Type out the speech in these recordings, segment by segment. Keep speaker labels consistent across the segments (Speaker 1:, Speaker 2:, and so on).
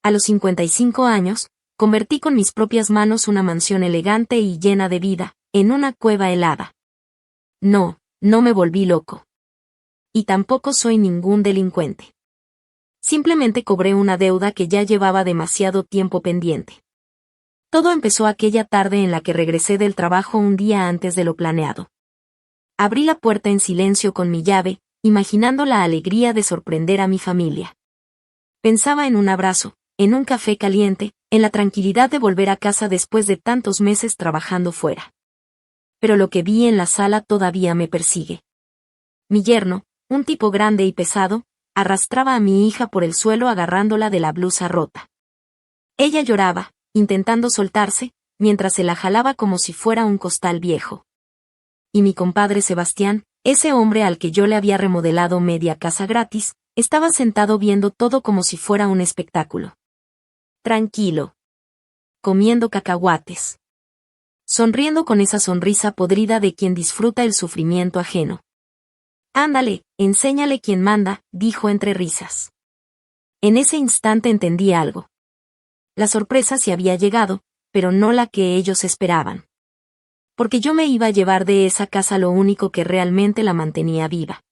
Speaker 1: A los 55 años, convertí con mis propias manos una mansión elegante y llena de vida, en una cueva helada. No, no me volví loco. Y tampoco soy ningún delincuente. Simplemente cobré una deuda que ya llevaba demasiado tiempo pendiente. Todo empezó aquella tarde en la que regresé del trabajo un día antes de lo planeado. Abrí la puerta en silencio con mi llave, imaginando la alegría de sorprender a mi familia. Pensaba en un abrazo, en un café caliente, en la tranquilidad de volver a casa después de tantos meses trabajando fuera. Pero lo que vi en la sala todavía me persigue. Mi yerno, un tipo grande y pesado, arrastraba a mi hija por el suelo agarrándola de la blusa rota. Ella lloraba, intentando soltarse, mientras se la jalaba como si fuera un costal viejo. Y mi compadre Sebastián, ese hombre al que yo le había remodelado media casa gratis, estaba sentado viendo todo como si fuera un espectáculo. Tranquilo. Comiendo cacahuates. Sonriendo con esa sonrisa podrida de quien disfruta el sufrimiento ajeno. Ándale, enséñale quién manda, dijo entre risas. En ese instante entendí algo. La sorpresa sí había llegado, pero no la que ellos esperaban. Porque yo me iba a llevar de esa casa lo único que realmente la mantenía viva.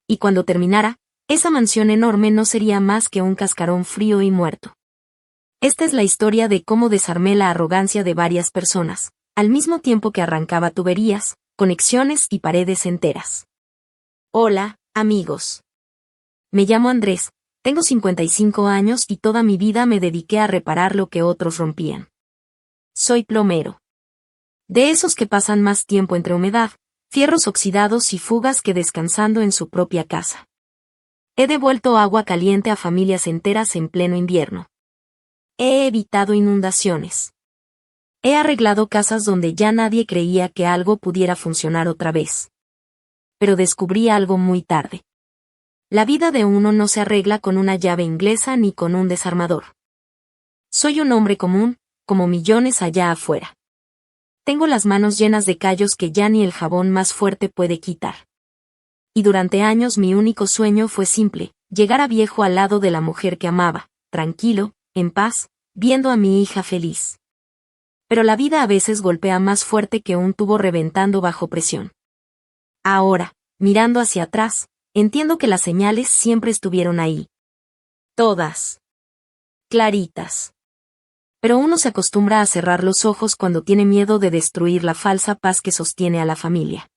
Speaker 1: Y cuando terminara, esa mansión enorme no sería más que un cascarón frío y muerto. Esta es la historia de cómo desarmé la arrogancia de varias personas, al mismo tiempo que arrancaba tuberías, conexiones y paredes enteras. Hola, amigos. Me llamo Andrés, tengo 55 años y toda mi vida me dediqué a reparar lo que otros rompían. Soy plomero. De esos que pasan más tiempo entre humedad, fierros oxidados y fugas que descansando en su propia casa. He devuelto agua caliente a familias enteras en pleno invierno. He evitado inundaciones. He arreglado casas donde ya nadie creía que algo pudiera funcionar otra vez. Pero descubrí algo muy tarde. La vida de uno no se arregla con una llave inglesa ni con un desarmador. Soy un hombre común, como millones allá afuera. Tengo las manos llenas de callos que ya ni el jabón más fuerte puede quitar. Y durante años mi único sueño fue simple, llegar a viejo al lado de la mujer que amaba, tranquilo, en paz, viendo a mi hija feliz. Pero la vida a veces golpea más fuerte que un tubo reventando bajo presión. Ahora, mirando hacia atrás, entiendo que las señales siempre estuvieron ahí. Todas. Claritas. Pero uno se acostumbra a cerrar los ojos cuando tiene miedo de destruir la falsa paz que sostiene a la familia.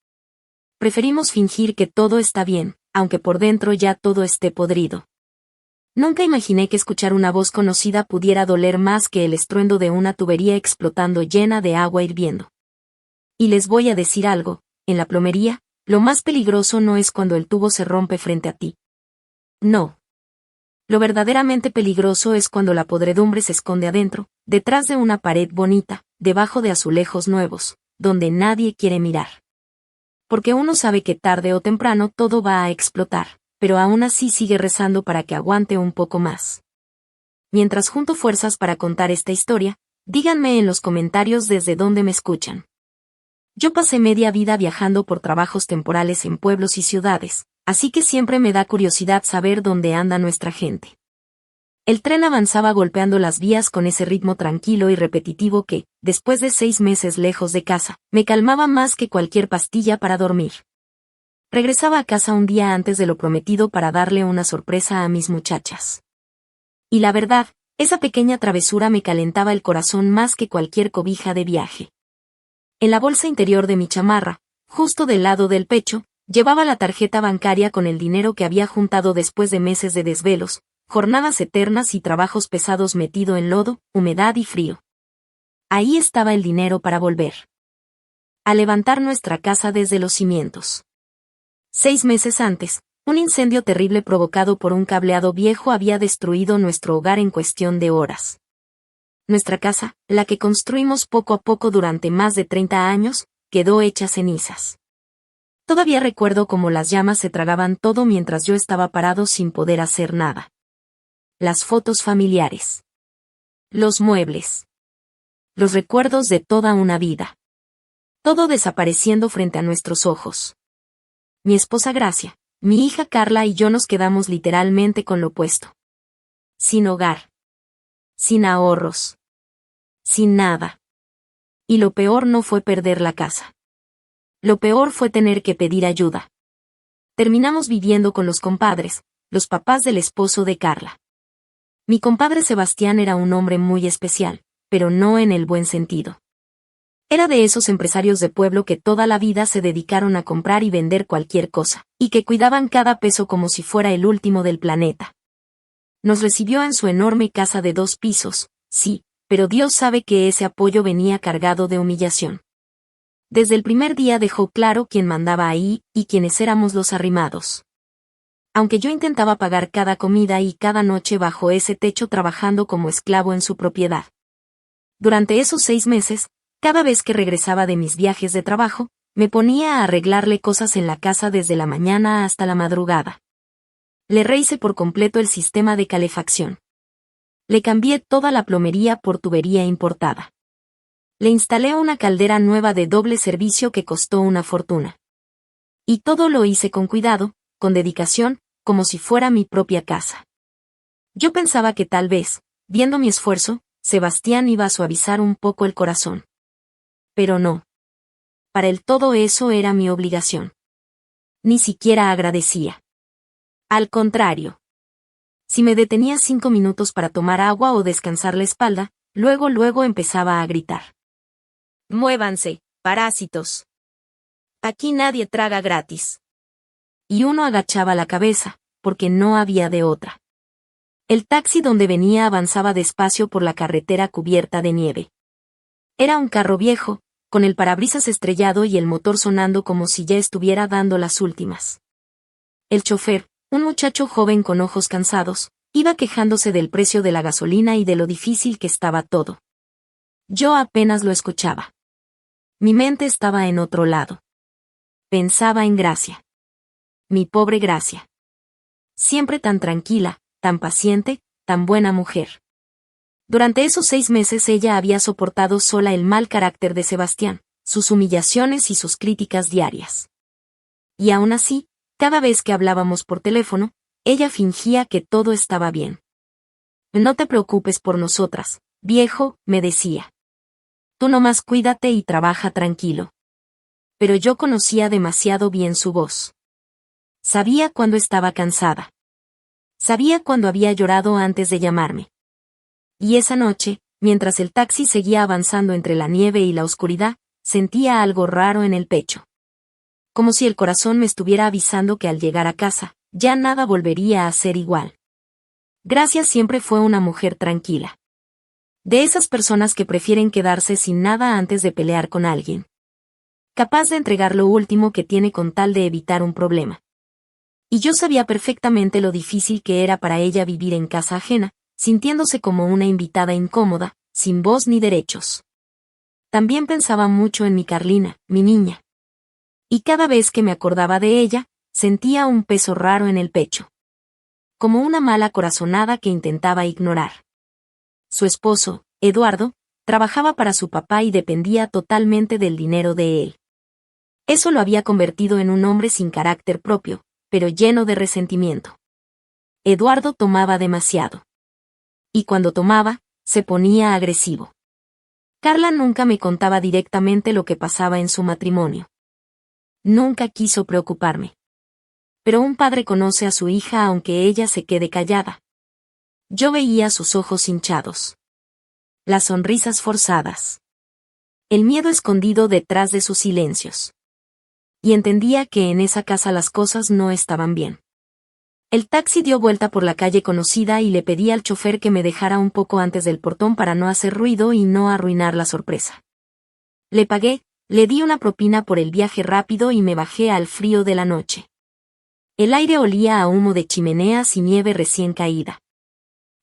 Speaker 1: Preferimos fingir que todo está bien, aunque por dentro ya todo esté podrido. Nunca imaginé que escuchar una voz conocida pudiera doler más que el estruendo de una tubería explotando llena de agua hirviendo. Y les voy a decir algo, en la plomería, lo más peligroso no es cuando el tubo se rompe frente a ti. No. Lo verdaderamente peligroso es cuando la podredumbre se esconde adentro, detrás de una pared bonita, debajo de azulejos nuevos, donde nadie quiere mirar. Porque uno sabe que tarde o temprano todo va a explotar, pero aún así sigue rezando para que aguante un poco más. Mientras junto fuerzas para contar esta historia, díganme en los comentarios desde dónde me escuchan. Yo pasé media vida viajando por trabajos temporales en pueblos y ciudades, así que siempre me da curiosidad saber dónde anda nuestra gente. El tren avanzaba golpeando las vías con ese ritmo tranquilo y repetitivo que, después de 6 meses lejos de casa, me calmaba más que cualquier pastilla para dormir. Regresaba a casa un día antes de lo prometido para darle una sorpresa a mis muchachas. Y la verdad, esa pequeña travesura me calentaba el corazón más que cualquier cobija de viaje. En la bolsa interior de mi chamarra, justo del lado del pecho, llevaba la tarjeta bancaria con el dinero que había juntado después de meses de desvelos, jornadas eternas y trabajos pesados metido en lodo, humedad y frío. Ahí estaba el dinero para volver a levantar nuestra casa desde los cimientos. 6 meses antes, un incendio terrible provocado por un cableado viejo había destruido nuestro hogar en cuestión de horas. Nuestra casa, la que construimos poco a poco durante más de 30 años, quedó hecha cenizas. Todavía recuerdo cómo las llamas se tragaban todo mientras yo estaba parado sin poder hacer nada. Las fotos familiares. Los muebles. Los recuerdos de toda una vida. Todo desapareciendo frente a nuestros ojos. Mi esposa Gracia, mi hija Carla y yo nos quedamos literalmente con lo puesto. Sin hogar. sin ahorros, sin nada. Y lo peor no fue perder la casa. Lo peor fue tener que pedir ayuda. Terminamos viviendo con los compadres, los papás del esposo de Carla. Mi compadre Sebastián era un hombre muy especial, pero no en el buen sentido. Era de esos empresarios de pueblo que toda la vida se dedicaron a comprar y vender cualquier cosa, y que cuidaban cada peso como si fuera el último del planeta. Nos recibió en su enorme casa de 2 pisos, sí, pero Dios sabe que ese apoyo venía cargado de humillación. Desde el primer día dejó claro quién mandaba ahí y quiénes éramos los arrimados. Aunque yo intentaba pagar cada comida y cada noche bajo ese techo trabajando como esclavo en su propiedad. Durante esos 6 meses, cada vez que regresaba de mis viajes de trabajo, me ponía a arreglarle cosas en la casa desde la mañana hasta la madrugada. Le rehice por completo el sistema de calefacción. Le cambié toda la plomería por tubería importada. Le instalé una caldera nueva de doble servicio que costó una fortuna. Y todo lo hice con cuidado, con dedicación, como si fuera mi propia casa. Yo pensaba que tal vez, viendo mi esfuerzo, Sebastián iba a suavizar un poco el corazón. Pero no. Para él todo eso era mi obligación. Ni siquiera agradecía. Al contrario. Si me detenía 5 minutos para tomar agua o descansar la espalda, luego empezaba a gritar. ¡Muévanse, parásitos! Aquí nadie traga gratis. Y uno agachaba la cabeza, porque no había de otra. El taxi donde venía avanzaba despacio por la carretera cubierta de nieve. Era un carro viejo, con el parabrisas estrellado y el motor sonando como si ya estuviera dando las últimas. El chofer, un muchacho joven con ojos cansados, iba quejándose del precio de la gasolina y de lo difícil que estaba todo. Yo apenas lo escuchaba. Mi mente estaba en otro lado. Pensaba en Gracia. Mi pobre Gracia. Siempre tan tranquila, tan paciente, tan buena mujer. Durante esos 6 meses ella había soportado sola el mal carácter de Sebastián, sus humillaciones y sus críticas diarias. Y aún así, cada vez que hablábamos por teléfono, ella fingía que todo estaba bien. No te preocupes por nosotras, viejo, me decía. Tú nomás cuídate y trabaja tranquilo. Pero yo conocía demasiado bien su voz. Sabía cuando estaba cansada. Sabía cuando había llorado antes de llamarme. Y esa noche, mientras el taxi seguía avanzando entre la nieve y la oscuridad, sentía algo raro en el pecho. Como si el corazón me estuviera avisando que al llegar a casa, ya nada volvería a ser igual. Gracia siempre fue una mujer tranquila. De esas personas que prefieren quedarse sin nada antes de pelear con alguien. Capaz de entregar lo último que tiene con tal de evitar un problema. Y yo sabía perfectamente lo difícil que era para ella vivir en casa ajena, sintiéndose como una invitada incómoda, sin voz ni derechos. También pensaba mucho en mi Carlina, mi niña. Y cada vez que me acordaba de ella, sentía un peso raro en el pecho. Como una mala corazonada que intentaba ignorar. Su esposo, Eduardo, trabajaba para su papá y dependía totalmente del dinero de él. Eso lo había convertido en un hombre sin carácter propio, pero lleno de resentimiento. Eduardo tomaba demasiado. Y cuando tomaba, se ponía agresivo. Carla nunca me contaba directamente lo que pasaba en su matrimonio. Nunca quiso preocuparme. Pero un padre conoce a su hija aunque ella se quede callada. Yo veía sus ojos hinchados. Las sonrisas forzadas. El miedo escondido detrás de sus silencios. Y entendía que en esa casa las cosas no estaban bien. El taxi dio vuelta por la calle conocida y le pedí al chofer que me dejara un poco antes del portón para no hacer ruido y no arruinar la sorpresa. Le pagué, le di una propina por el viaje rápido y me bajé al frío de la noche. El aire olía a humo de chimeneas y nieve recién caída.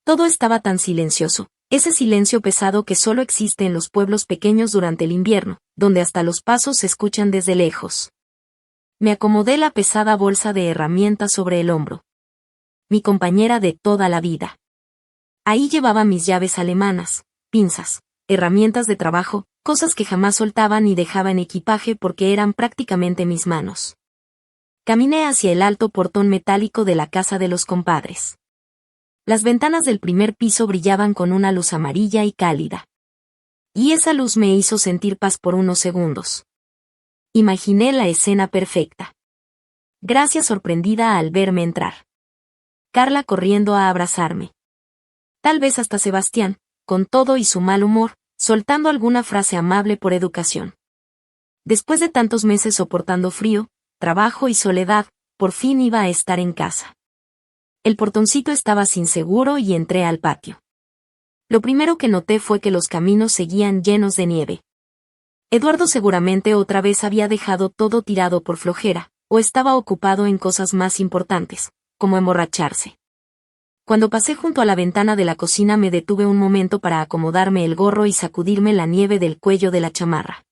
Speaker 1: Todo estaba tan silencioso, ese silencio pesado que solo existe en los pueblos pequeños durante el invierno, donde hasta los pasos se escuchan desde lejos. Me acomodé la pesada bolsa de herramientas sobre el hombro. Mi compañera de toda la vida. Ahí llevaba mis llaves alemanas, pinzas, herramientas de trabajo, cosas que jamás soltaba ni dejaba en equipaje porque eran prácticamente mis manos. Caminé hacia el alto portón metálico de la casa de los compadres. Las ventanas del primer piso brillaban con una luz amarilla y cálida. Y esa luz me hizo sentir paz por unos segundos. Imaginé la escena perfecta. Gracia sorprendida al verme entrar. Carla corriendo a abrazarme. Tal vez hasta Sebastián, con todo y su mal humor, soltando alguna frase amable por educación. Después de tantos meses soportando frío, trabajo y soledad, por fin iba a estar en casa. El portoncito estaba sin seguro y entré al patio. Lo primero que noté fue que los caminos seguían llenos de nieve. Eduardo seguramente otra vez había dejado todo tirado por flojera, o estaba ocupado en cosas más importantes, como emborracharse. Cuando pasé junto a la ventana de la cocina me detuve un momento para acomodarme el gorro y sacudirme la nieve del cuello de la chamarra.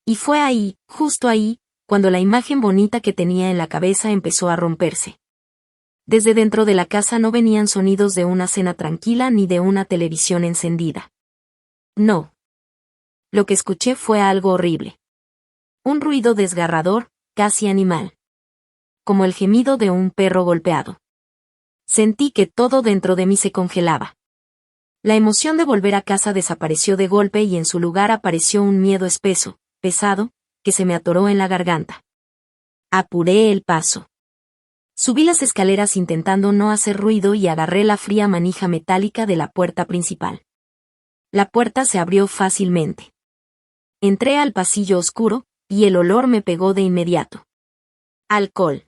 Speaker 1: Y fue ahí, justo ahí, cuando la imagen bonita que tenía en la cabeza empezó a romperse. Desde dentro de la casa no venían sonidos de una cena tranquila ni de una televisión encendida. No. Lo que escuché fue algo horrible. Un ruido desgarrador, casi animal. Como el gemido de un perro golpeado. Sentí que todo dentro de mí se congelaba. La emoción de volver a casa desapareció de golpe y en su lugar apareció un miedo espeso, pesado, que se me atoró en la garganta. Apuré el paso. Subí las escaleras intentando no hacer ruido y agarré la fría manija metálica de la puerta principal. La puerta se abrió fácilmente. Entré al pasillo oscuro, y el olor me pegó de inmediato. Alcohol.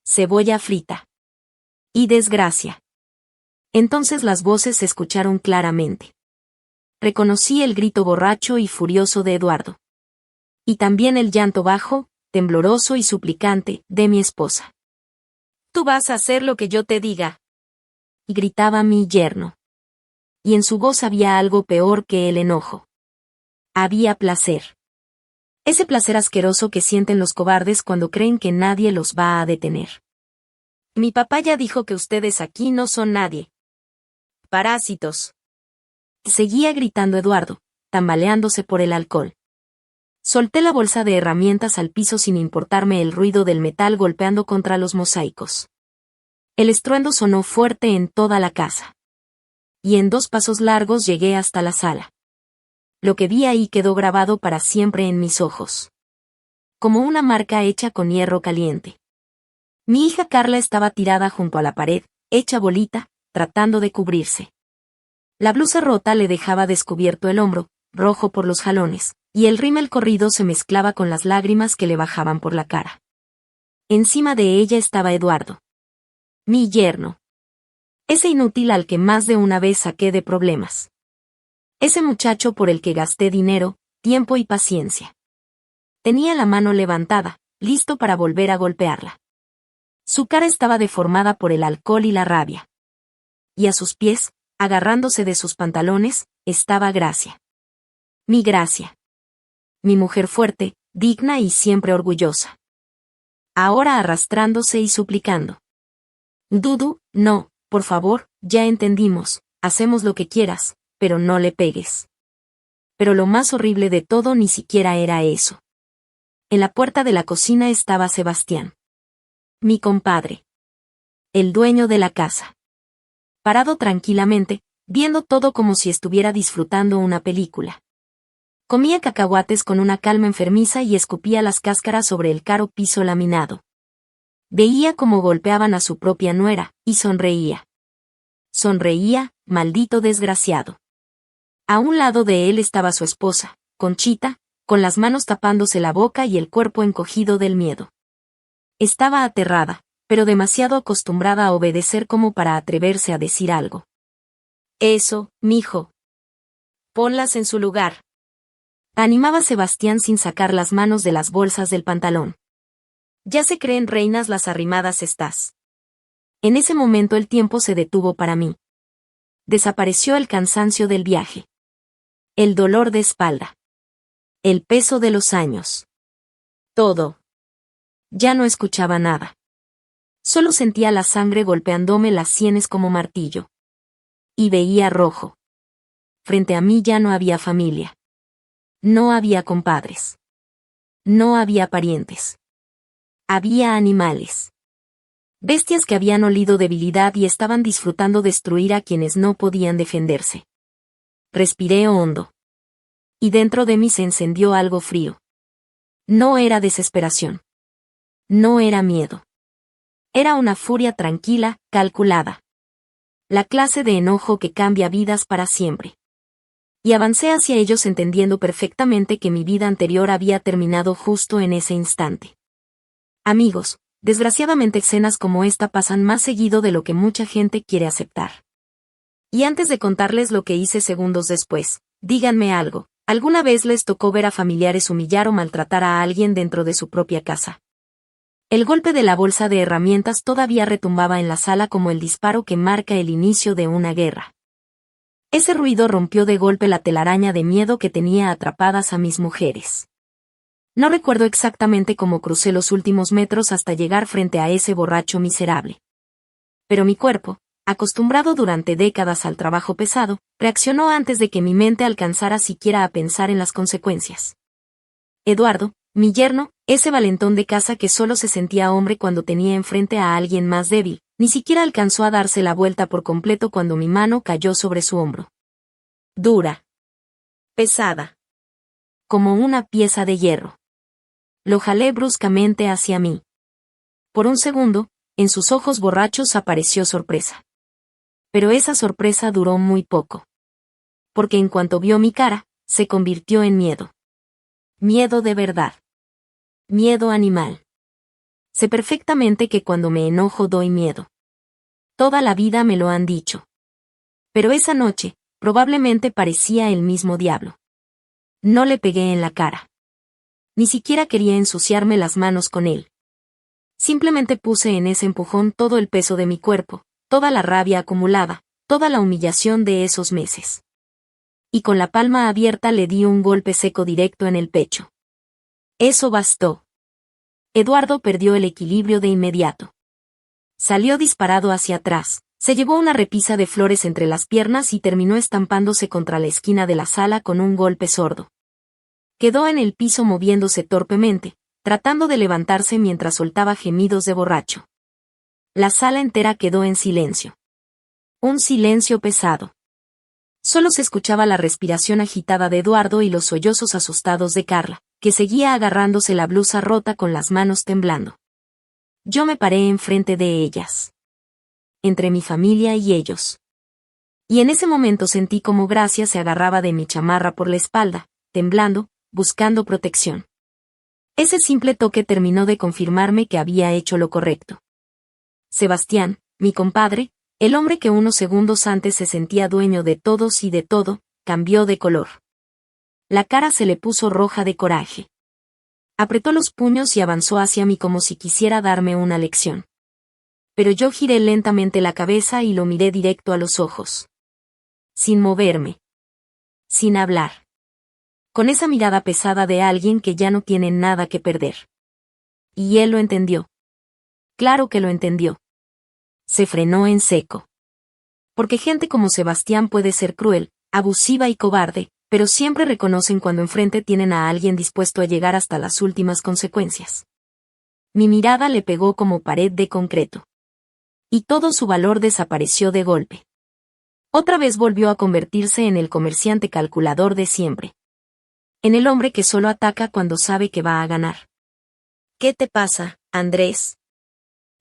Speaker 1: Cebolla frita. Y desgracia. Entonces las voces se escucharon claramente. Reconocí el grito borracho y furioso de Eduardo. Y también el llanto bajo, tembloroso y suplicante, de mi esposa. «Tú vas a hacer lo que yo te diga», gritaba mi yerno. Y en su voz había algo peor que el enojo. Había placer. Ese placer asqueroso que sienten los cobardes cuando creen que nadie los va a detener. «Mi papá ya dijo que ustedes aquí no son nadie. Parásitos», seguía gritando Eduardo, tambaleándose por el alcohol. Solté la bolsa de herramientas al piso sin importarme el ruido del metal golpeando contra los mosaicos. El estruendo sonó fuerte en toda la casa. Y en 2 pasos largos llegué hasta la sala. Lo que vi ahí quedó grabado para siempre en mis ojos. Como una marca hecha con hierro caliente. Mi hija Carla estaba tirada junto a la pared, hecha bolita, tratando de cubrirse. La blusa rota le dejaba descubierto el hombro, rojo por los jalones, y el rímel corrido se mezclaba con las lágrimas que le bajaban por la cara. Encima de ella estaba Eduardo. Mi yerno. Ese inútil al que más de una vez saqué de problemas. Ese muchacho por el que gasté dinero, tiempo y paciencia. Tenía la mano levantada, listo para volver a golpearla. Su cara estaba deformada por el alcohol y la rabia. Y a sus pies, agarrándose de sus pantalones, estaba Gracia. Mi Gracia. Mi mujer fuerte, digna y siempre orgullosa. Ahora arrastrándose y suplicando. Dudu, no, por favor, ya entendimos, hacemos lo que quieras, pero no le pegues. Pero lo más horrible de todo ni siquiera era eso. En la puerta de la cocina estaba Sebastián. Mi compadre. El dueño de la casa. Parado tranquilamente, viendo todo como si estuviera disfrutando una película. Comía cacahuates con una calma enfermiza y escupía las cáscaras sobre el caro piso laminado. Veía cómo golpeaban a su propia nuera, y sonreía. Sonreía, maldito desgraciado. A un lado de él estaba su esposa, Conchita, con las manos tapándose la boca y el cuerpo encogido del miedo. Estaba aterrada, pero demasiado acostumbrada a obedecer como para atreverse a decir algo. Eso, mijo. Ponlas en su lugar. Animaba Sebastián sin sacar las manos de las bolsas del pantalón. Ya se creen reinas las arrimadas estas. En ese momento el tiempo se detuvo para mí. Desapareció el cansancio del viaje. El dolor de espalda. El peso de los años. Todo. Ya no escuchaba nada. Solo sentía la sangre golpeándome las sienes como martillo. Y veía rojo. Frente a mí ya no había familia. No había compadres. No había parientes. Había animales. Bestias que habían olido debilidad y estaban disfrutando destruir a quienes no podían defenderse. Respiré hondo. Y dentro de mí se encendió algo frío. No era desesperación. No era miedo. Era una furia tranquila, calculada. La clase de enojo que cambia vidas para siempre. Y avancé hacia ellos entendiendo perfectamente que mi vida anterior había terminado justo en ese instante. Amigos, desgraciadamente escenas como esta pasan más seguido de lo que mucha gente quiere aceptar. Y antes de contarles lo que hice segundos después, díganme algo, ¿alguna vez les tocó ver a familiares humillar o maltratar a alguien dentro de su propia casa? El golpe de la bolsa de herramientas todavía retumbaba en la sala como el disparo que marca el inicio de una guerra. Ese ruido rompió de golpe la telaraña de miedo que tenía atrapadas a mis mujeres. No recuerdo exactamente cómo crucé los últimos metros hasta llegar frente a ese borracho miserable. Pero mi cuerpo, acostumbrado durante décadas al trabajo pesado, reaccionó antes de que mi mente alcanzara siquiera a pensar en las consecuencias. Eduardo, mi yerno, ese valentón de casa que solo se sentía hombre cuando tenía enfrente a alguien más débil, ni siquiera alcanzó a darse la vuelta por completo cuando mi mano cayó sobre su hombro. Dura. Pesada. Como una pieza de hierro. Lo jalé bruscamente hacia mí. Por un segundo, en sus ojos borrachos apareció sorpresa. Pero esa sorpresa duró muy poco. Porque en cuanto vio mi cara, se convirtió en miedo. Miedo de verdad. Miedo animal. Sé perfectamente que cuando me enojo doy miedo. Toda la vida me lo han dicho. Pero esa noche, probablemente parecía el mismo diablo. No le pegué en la cara. Ni siquiera quería ensuciarme las manos con él. Simplemente puse en ese empujón todo el peso de mi cuerpo, toda la rabia acumulada, toda la humillación de esos meses. Y con la palma abierta le di un golpe seco directo en el pecho. Eso bastó. Eduardo perdió el equilibrio de inmediato. Salió disparado hacia atrás, se llevó una repisa de flores entre las piernas y terminó estampándose contra la esquina de la sala con un golpe sordo. Quedó en el piso moviéndose torpemente, tratando de levantarse mientras soltaba gemidos de borracho. La sala entera quedó en silencio. Un silencio pesado. Solo se escuchaba la respiración agitada de Eduardo y los sollozos asustados de Carla, que seguía agarrándose la blusa rota con las manos temblando. Yo me paré enfrente de ellas. Entre mi familia y ellos. Y en ese momento sentí como Gracia se agarraba de mi chamarra por la espalda, temblando, buscando protección. Ese simple toque terminó de confirmarme que había hecho lo correcto. Sebastián, mi compadre, el hombre que unos segundos antes se sentía dueño de todos y de todo, cambió de color. La cara se le puso roja de coraje. Apretó los puños y avanzó hacia mí como si quisiera darme una lección. Pero yo giré lentamente la cabeza y lo miré directo a los ojos. Sin moverme. Sin hablar. Con esa mirada pesada de alguien que ya no tiene nada que perder. Y él lo entendió. Claro que lo entendió. Se frenó en seco. Porque gente como Sebastián puede ser cruel, abusiva y cobarde, pero siempre reconocen cuando enfrente tienen a alguien dispuesto a llegar hasta las últimas consecuencias. Mi mirada le pegó como pared de concreto. Y todo su valor desapareció de golpe. Otra vez volvió a convertirse en el comerciante calculador de siempre. En el hombre que solo ataca cuando sabe que va a ganar. ¿Qué te pasa, Andrés?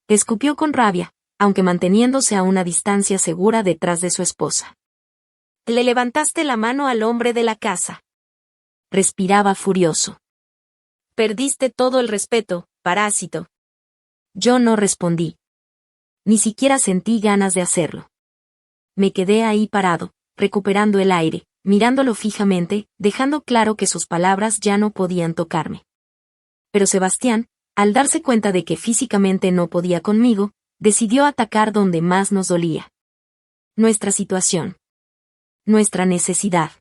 Speaker 1: Escupió con rabia, aunque manteniéndose a una distancia segura detrás de su esposa. Le levantaste la mano al hombre de la casa. Respiraba furioso. Perdiste todo el respeto, parásito. Yo no respondí. Ni siquiera sentí ganas de hacerlo. Me quedé ahí parado, recuperando el aire, mirándolo fijamente, dejando claro que sus palabras ya no podían tocarme. Pero Sebastián, al darse cuenta de que físicamente no podía conmigo, decidió atacar donde más nos dolía. Nuestra situación. Nuestra necesidad.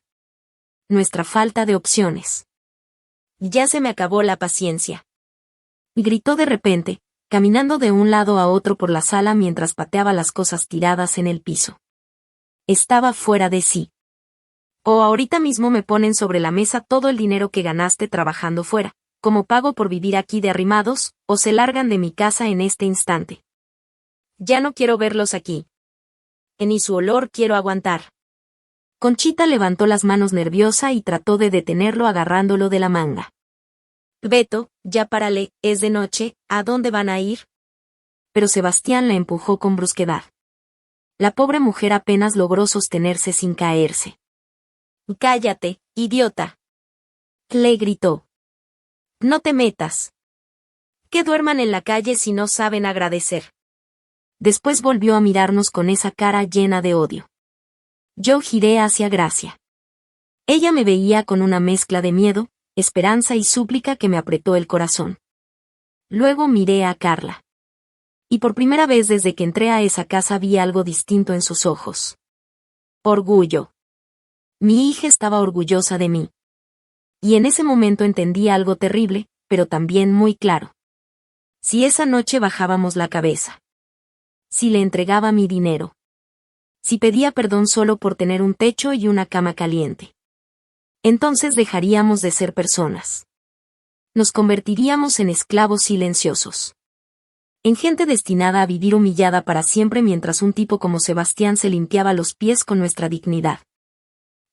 Speaker 1: Nuestra falta de opciones. Ya se me acabó la paciencia. Gritó de repente, caminando de un lado a otro por la sala mientras pateaba las cosas tiradas en el piso. Estaba fuera de sí. O ahorita mismo me ponen sobre la mesa todo el dinero que ganaste trabajando fuera, como pago por vivir aquí de arrimados, o se largan de mi casa en este instante. ya no quiero verlos aquí. Ni su olor quiero aguantar. Conchita levantó las manos nerviosa y trató de detenerlo agarrándolo de la manga. Beto, ya párale, es de noche, ¿a dónde van a ir? Pero Sebastián la empujó con brusquedad. La pobre mujer apenas logró sostenerse sin caerse. Cállate, idiota. Le gritó. No te metas. Que duerman en la calle si no saben agradecer. Después volvió a mirarnos con esa cara llena de odio. Yo giré hacia Gracia. Ella me veía con una mezcla de miedo, esperanza y súplica que me apretó el corazón. Luego miré a Carla. Y por primera vez desde que entré a esa casa vi algo distinto en sus ojos. Orgullo. Mi hija estaba orgullosa de mí. Y en ese momento entendí algo terrible, pero también muy claro. Si esa noche bajábamos la cabeza. Si le entregaba mi dinero. Si pedía perdón solo por tener un techo y una cama caliente. Entonces dejaríamos de ser personas. Nos convertiríamos en esclavos silenciosos. En gente destinada a vivir humillada para siempre mientras un tipo como Sebastián se limpiaba los pies con nuestra dignidad.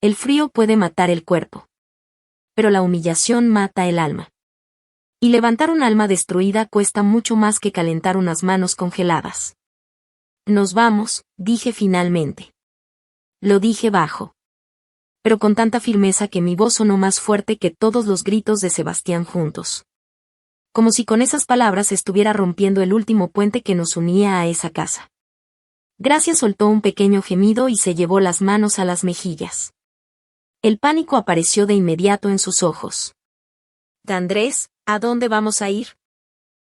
Speaker 1: El frío puede matar el cuerpo. Pero la humillación mata el alma. Y levantar un alma destruida cuesta mucho más que calentar unas manos congeladas. Nos vamos, dije finalmente. Lo dije bajo. Pero con tanta firmeza que mi voz sonó más fuerte que todos los gritos de Sebastián juntos. Como si con esas palabras estuviera rompiendo el último puente que nos unía a esa casa. Gracia soltó un pequeño gemido y se llevó las manos a las mejillas. El pánico apareció de inmediato en sus ojos. Andrés, ¿a dónde vamos a ir?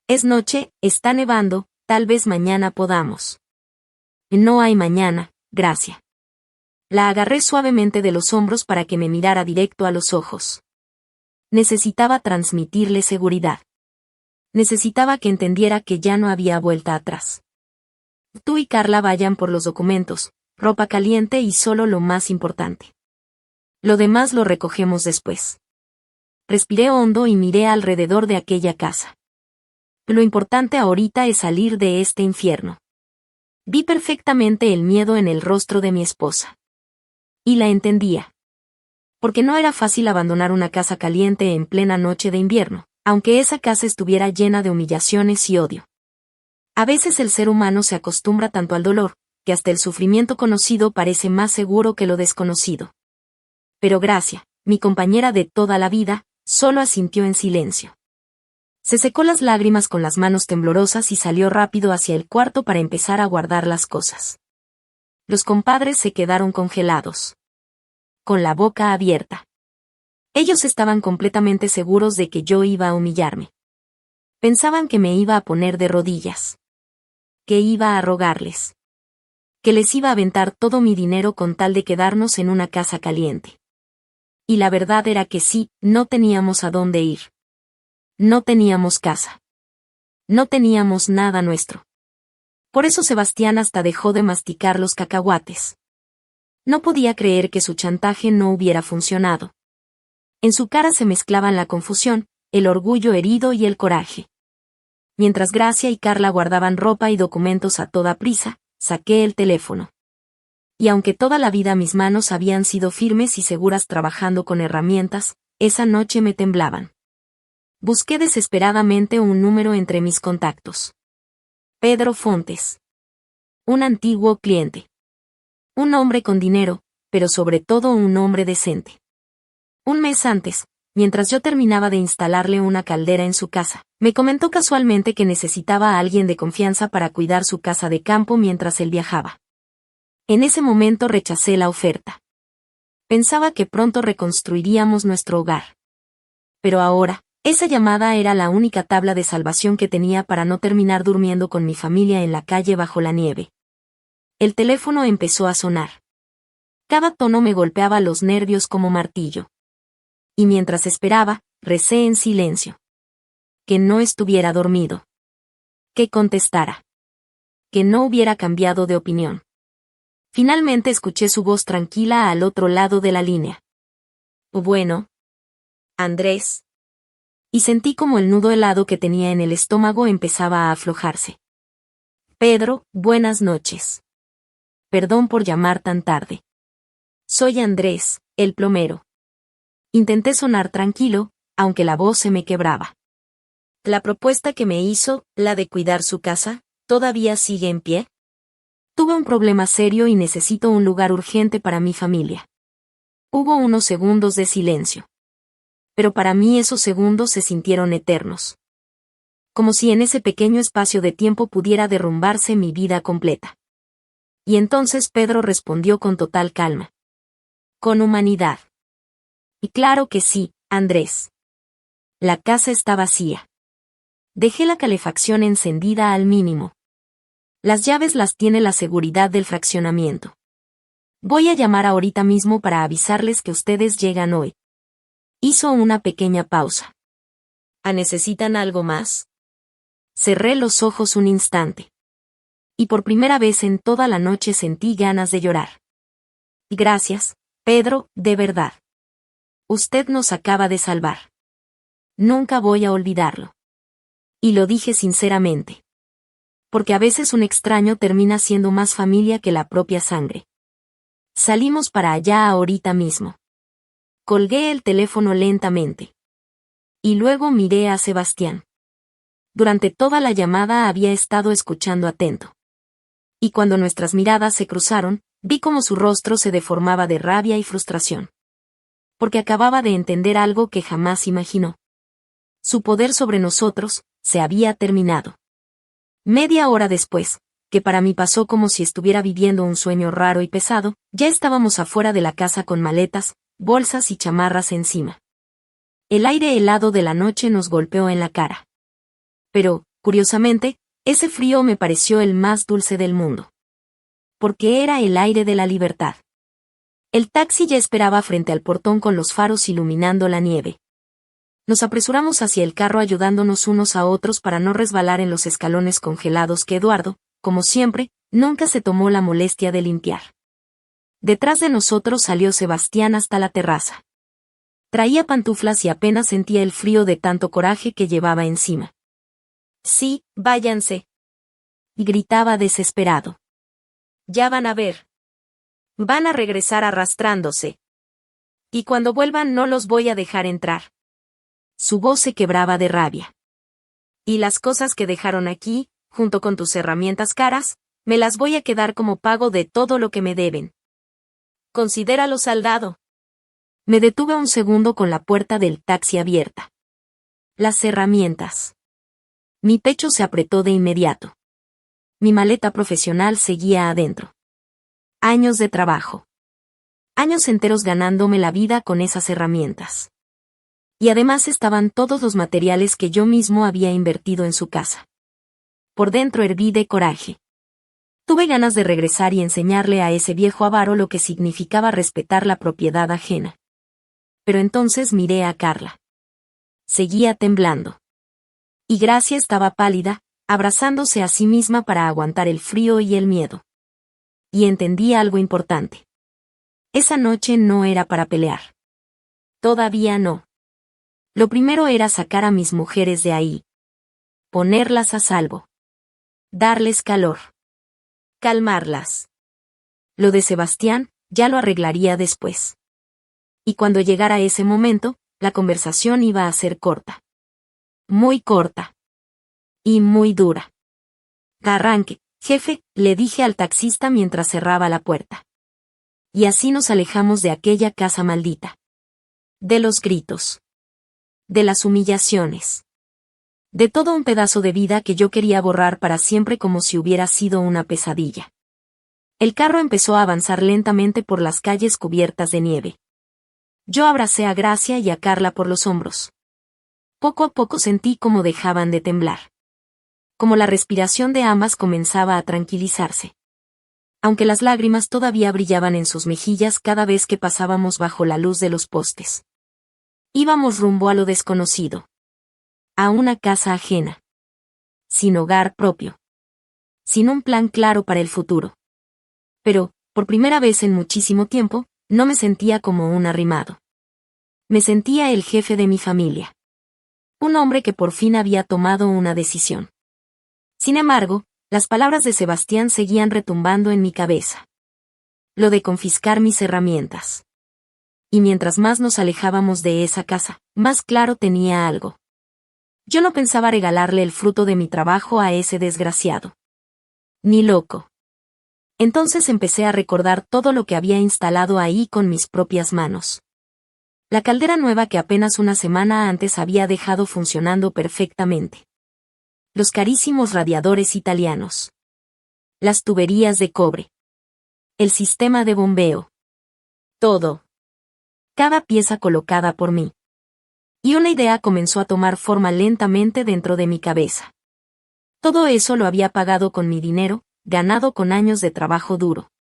Speaker 1: Es noche, está nevando, tal vez mañana podamos. No hay mañana, Gracia. La agarré suavemente de los hombros para que me mirara directo a los ojos. Necesitaba transmitirle seguridad. Necesitaba que entendiera que ya no había vuelta atrás. Tú y Carla vayan por los documentos, ropa caliente y solo lo más importante. Lo demás lo recogemos después. Respiré hondo y miré alrededor de aquella casa. Lo importante ahorita es salir de este infierno. Vi perfectamente el miedo en el rostro de mi esposa. Y la entendía. Porque no era fácil abandonar una casa caliente en plena noche de invierno, aunque esa casa estuviera llena de humillaciones y odio. A veces el ser humano se acostumbra tanto al dolor, que hasta el sufrimiento conocido parece más seguro que lo desconocido. Pero Gracia, mi compañera de toda la vida, solo asintió en silencio. Se secó las lágrimas con las manos temblorosas y salió rápido hacia el cuarto para empezar a guardar las cosas. Los compadres se quedaron congelados. Con la boca abierta. Ellos estaban completamente seguros de que yo iba a humillarme. Pensaban que me iba a poner de rodillas. Que iba a rogarles. Que les iba a aventar todo mi dinero con tal de quedarnos en una casa caliente. Y la verdad era que sí, no teníamos a dónde ir. No teníamos casa. No teníamos nada nuestro. Por eso Sebastián hasta dejó de masticar los cacahuates. No podía creer que su chantaje no hubiera funcionado. En su cara se mezclaban la confusión, el orgullo herido y el coraje. Mientras Gracia y Carla guardaban ropa y documentos a toda prisa, saqué el teléfono. Y aunque toda la vida mis manos habían sido firmes y seguras trabajando con herramientas, esa noche me temblaban. Busqué desesperadamente un número entre mis contactos. Pedro Fontes. Un antiguo cliente. Un hombre con dinero, pero sobre todo un hombre decente. Un mes antes, mientras yo terminaba de instalarle una caldera en su casa, me comentó casualmente que necesitaba a alguien de confianza para cuidar su casa de campo mientras él viajaba. En ese momento rechacé la oferta. Pensaba que pronto reconstruiríamos nuestro hogar. Pero ahora, esa llamada era la única tabla de salvación que tenía para no terminar durmiendo con mi familia en la calle bajo la nieve. El teléfono empezó a sonar. Cada tono me golpeaba los nervios como martillo. Y mientras esperaba, recé en silencio. Que no estuviera dormido. Que contestara. Que no hubiera cambiado de opinión. Finalmente escuché su voz tranquila al otro lado de la línea. Bueno. Andrés. Y sentí como el nudo helado que tenía en el estómago empezaba a aflojarse. Pedro, buenas noches. Perdón por llamar tan tarde. Soy Andrés, el plomero. Intenté sonar tranquilo, aunque la voz se me quebraba. ¿La propuesta que me hizo, la de cuidar su casa, todavía sigue en pie? Tuve un problema serio y necesito un lugar urgente para mi familia. Hubo unos segundos de silencio. Pero para mí esos segundos se sintieron eternos. Como si en ese pequeño espacio de tiempo pudiera derrumbarse mi vida completa. Y entonces Pedro respondió con total calma. Con humanidad. Y claro que sí, Andrés. La casa está vacía. Dejé la calefacción encendida al mínimo. Las llaves las tiene la seguridad del fraccionamiento. Voy a llamar ahorita mismo para avisarles que ustedes llegan hoy. Hizo una pequeña pausa. ¿Necesitan algo más? Cerré los ojos un instante. Y por primera vez en toda la noche sentí ganas de llorar. Gracias, Pedro, de verdad. Usted nos acaba de salvar. Nunca voy a olvidarlo. Y lo dije sinceramente. Porque a veces un extraño termina siendo más familia que la propia sangre. Salimos para allá ahorita mismo. Colgué el teléfono lentamente. Y luego miré a Sebastián. Durante toda la llamada había estado escuchando atento. Y cuando nuestras miradas se cruzaron, vi cómo su rostro se deformaba de rabia y frustración. Porque acababa de entender algo que jamás imaginó. Su poder sobre nosotros se había terminado. Media hora después, que para mí pasó como si estuviera viviendo un sueño raro y pesado, ya estábamos afuera de la casa con maletas, bolsas y chamarras encima. El aire helado de la noche nos golpeó en la cara. Pero, curiosamente, ese frío me pareció el más dulce del mundo. Porque era el aire de la libertad. El taxi ya esperaba frente al portón con los faros iluminando la nieve. Nos apresuramos hacia el carro ayudándonos unos a otros para no resbalar en los escalones congelados que Eduardo, como siempre, nunca se tomó la molestia de limpiar. Detrás de nosotros salió Sebastián hasta la terraza. Traía pantuflas y apenas sentía el frío de tanto coraje que llevaba encima. Sí, váyanse. Y gritaba desesperado. Ya van a ver. Van a regresar arrastrándose. Y cuando vuelvan no los voy a dejar entrar. Su voz se quebraba de rabia. Y las cosas que dejaron aquí, junto con tus herramientas caras, me las voy a quedar como pago de todo lo que me deben. Considéralo saldado. Me detuve un segundo con la puerta del taxi abierta. Las herramientas. Mi pecho se apretó de inmediato. Mi maleta profesional seguía adentro. Años de trabajo. Años enteros ganándome la vida con esas herramientas. Y además estaban todos los materiales que yo mismo había invertido en su casa. Por dentro herví de coraje. Tuve ganas de regresar y enseñarle a ese viejo avaro lo que significaba respetar la propiedad ajena. Pero entonces miré a Carla. Seguía temblando. Y Gracia estaba pálida, abrazándose a sí misma para aguantar el frío y el miedo. Y entendí algo importante. Esa noche no era para pelear. Todavía no. Lo primero era sacar a mis mujeres de ahí. Ponerlas a salvo. Darles calor. Calmarlas. Lo de Sebastián, ya lo arreglaría después. Y cuando llegara ese momento, la conversación iba a ser corta. Muy corta. Y muy dura. Arranque, jefe, le dije al taxista mientras cerraba la puerta. Y así nos alejamos de aquella casa maldita. De los gritos. De las humillaciones. De todo un pedazo de vida que yo quería borrar para siempre como si hubiera sido una pesadilla. El carro empezó a avanzar lentamente por las calles cubiertas de nieve. Yo abracé a Gracia y a Carla por los hombros. Poco a poco sentí cómo dejaban de temblar. Como la respiración de ambas comenzaba a tranquilizarse. Aunque las lágrimas todavía brillaban en sus mejillas cada vez que pasábamos bajo la luz de los postes. Íbamos rumbo a lo desconocido. A una casa ajena. Sin hogar propio. Sin un plan claro para el futuro. Pero, por primera vez en muchísimo tiempo, no me sentía como un arrimado. Me sentía el jefe de mi familia. Un hombre que por fin había tomado una decisión. Sin embargo, Las palabras de Sebastián seguían retumbando en mi cabeza. Lo de confiscar mis herramientas. Y mientras más nos alejábamos de esa casa, más claro tenía algo. Yo no pensaba regalarle el fruto de mi trabajo a ese desgraciado. Ni loco. Entonces empecé a recordar todo lo que había instalado ahí con mis propias manos. La caldera nueva que apenas una semana antes había dejado funcionando perfectamente. Los carísimos radiadores italianos. Las tuberías de cobre. El sistema de bombeo. Todo. Cada pieza colocada por mí. Y una idea comenzó a tomar forma lentamente dentro de mi cabeza. Todo eso lo había pagado con mi dinero, ganado con años de trabajo duro.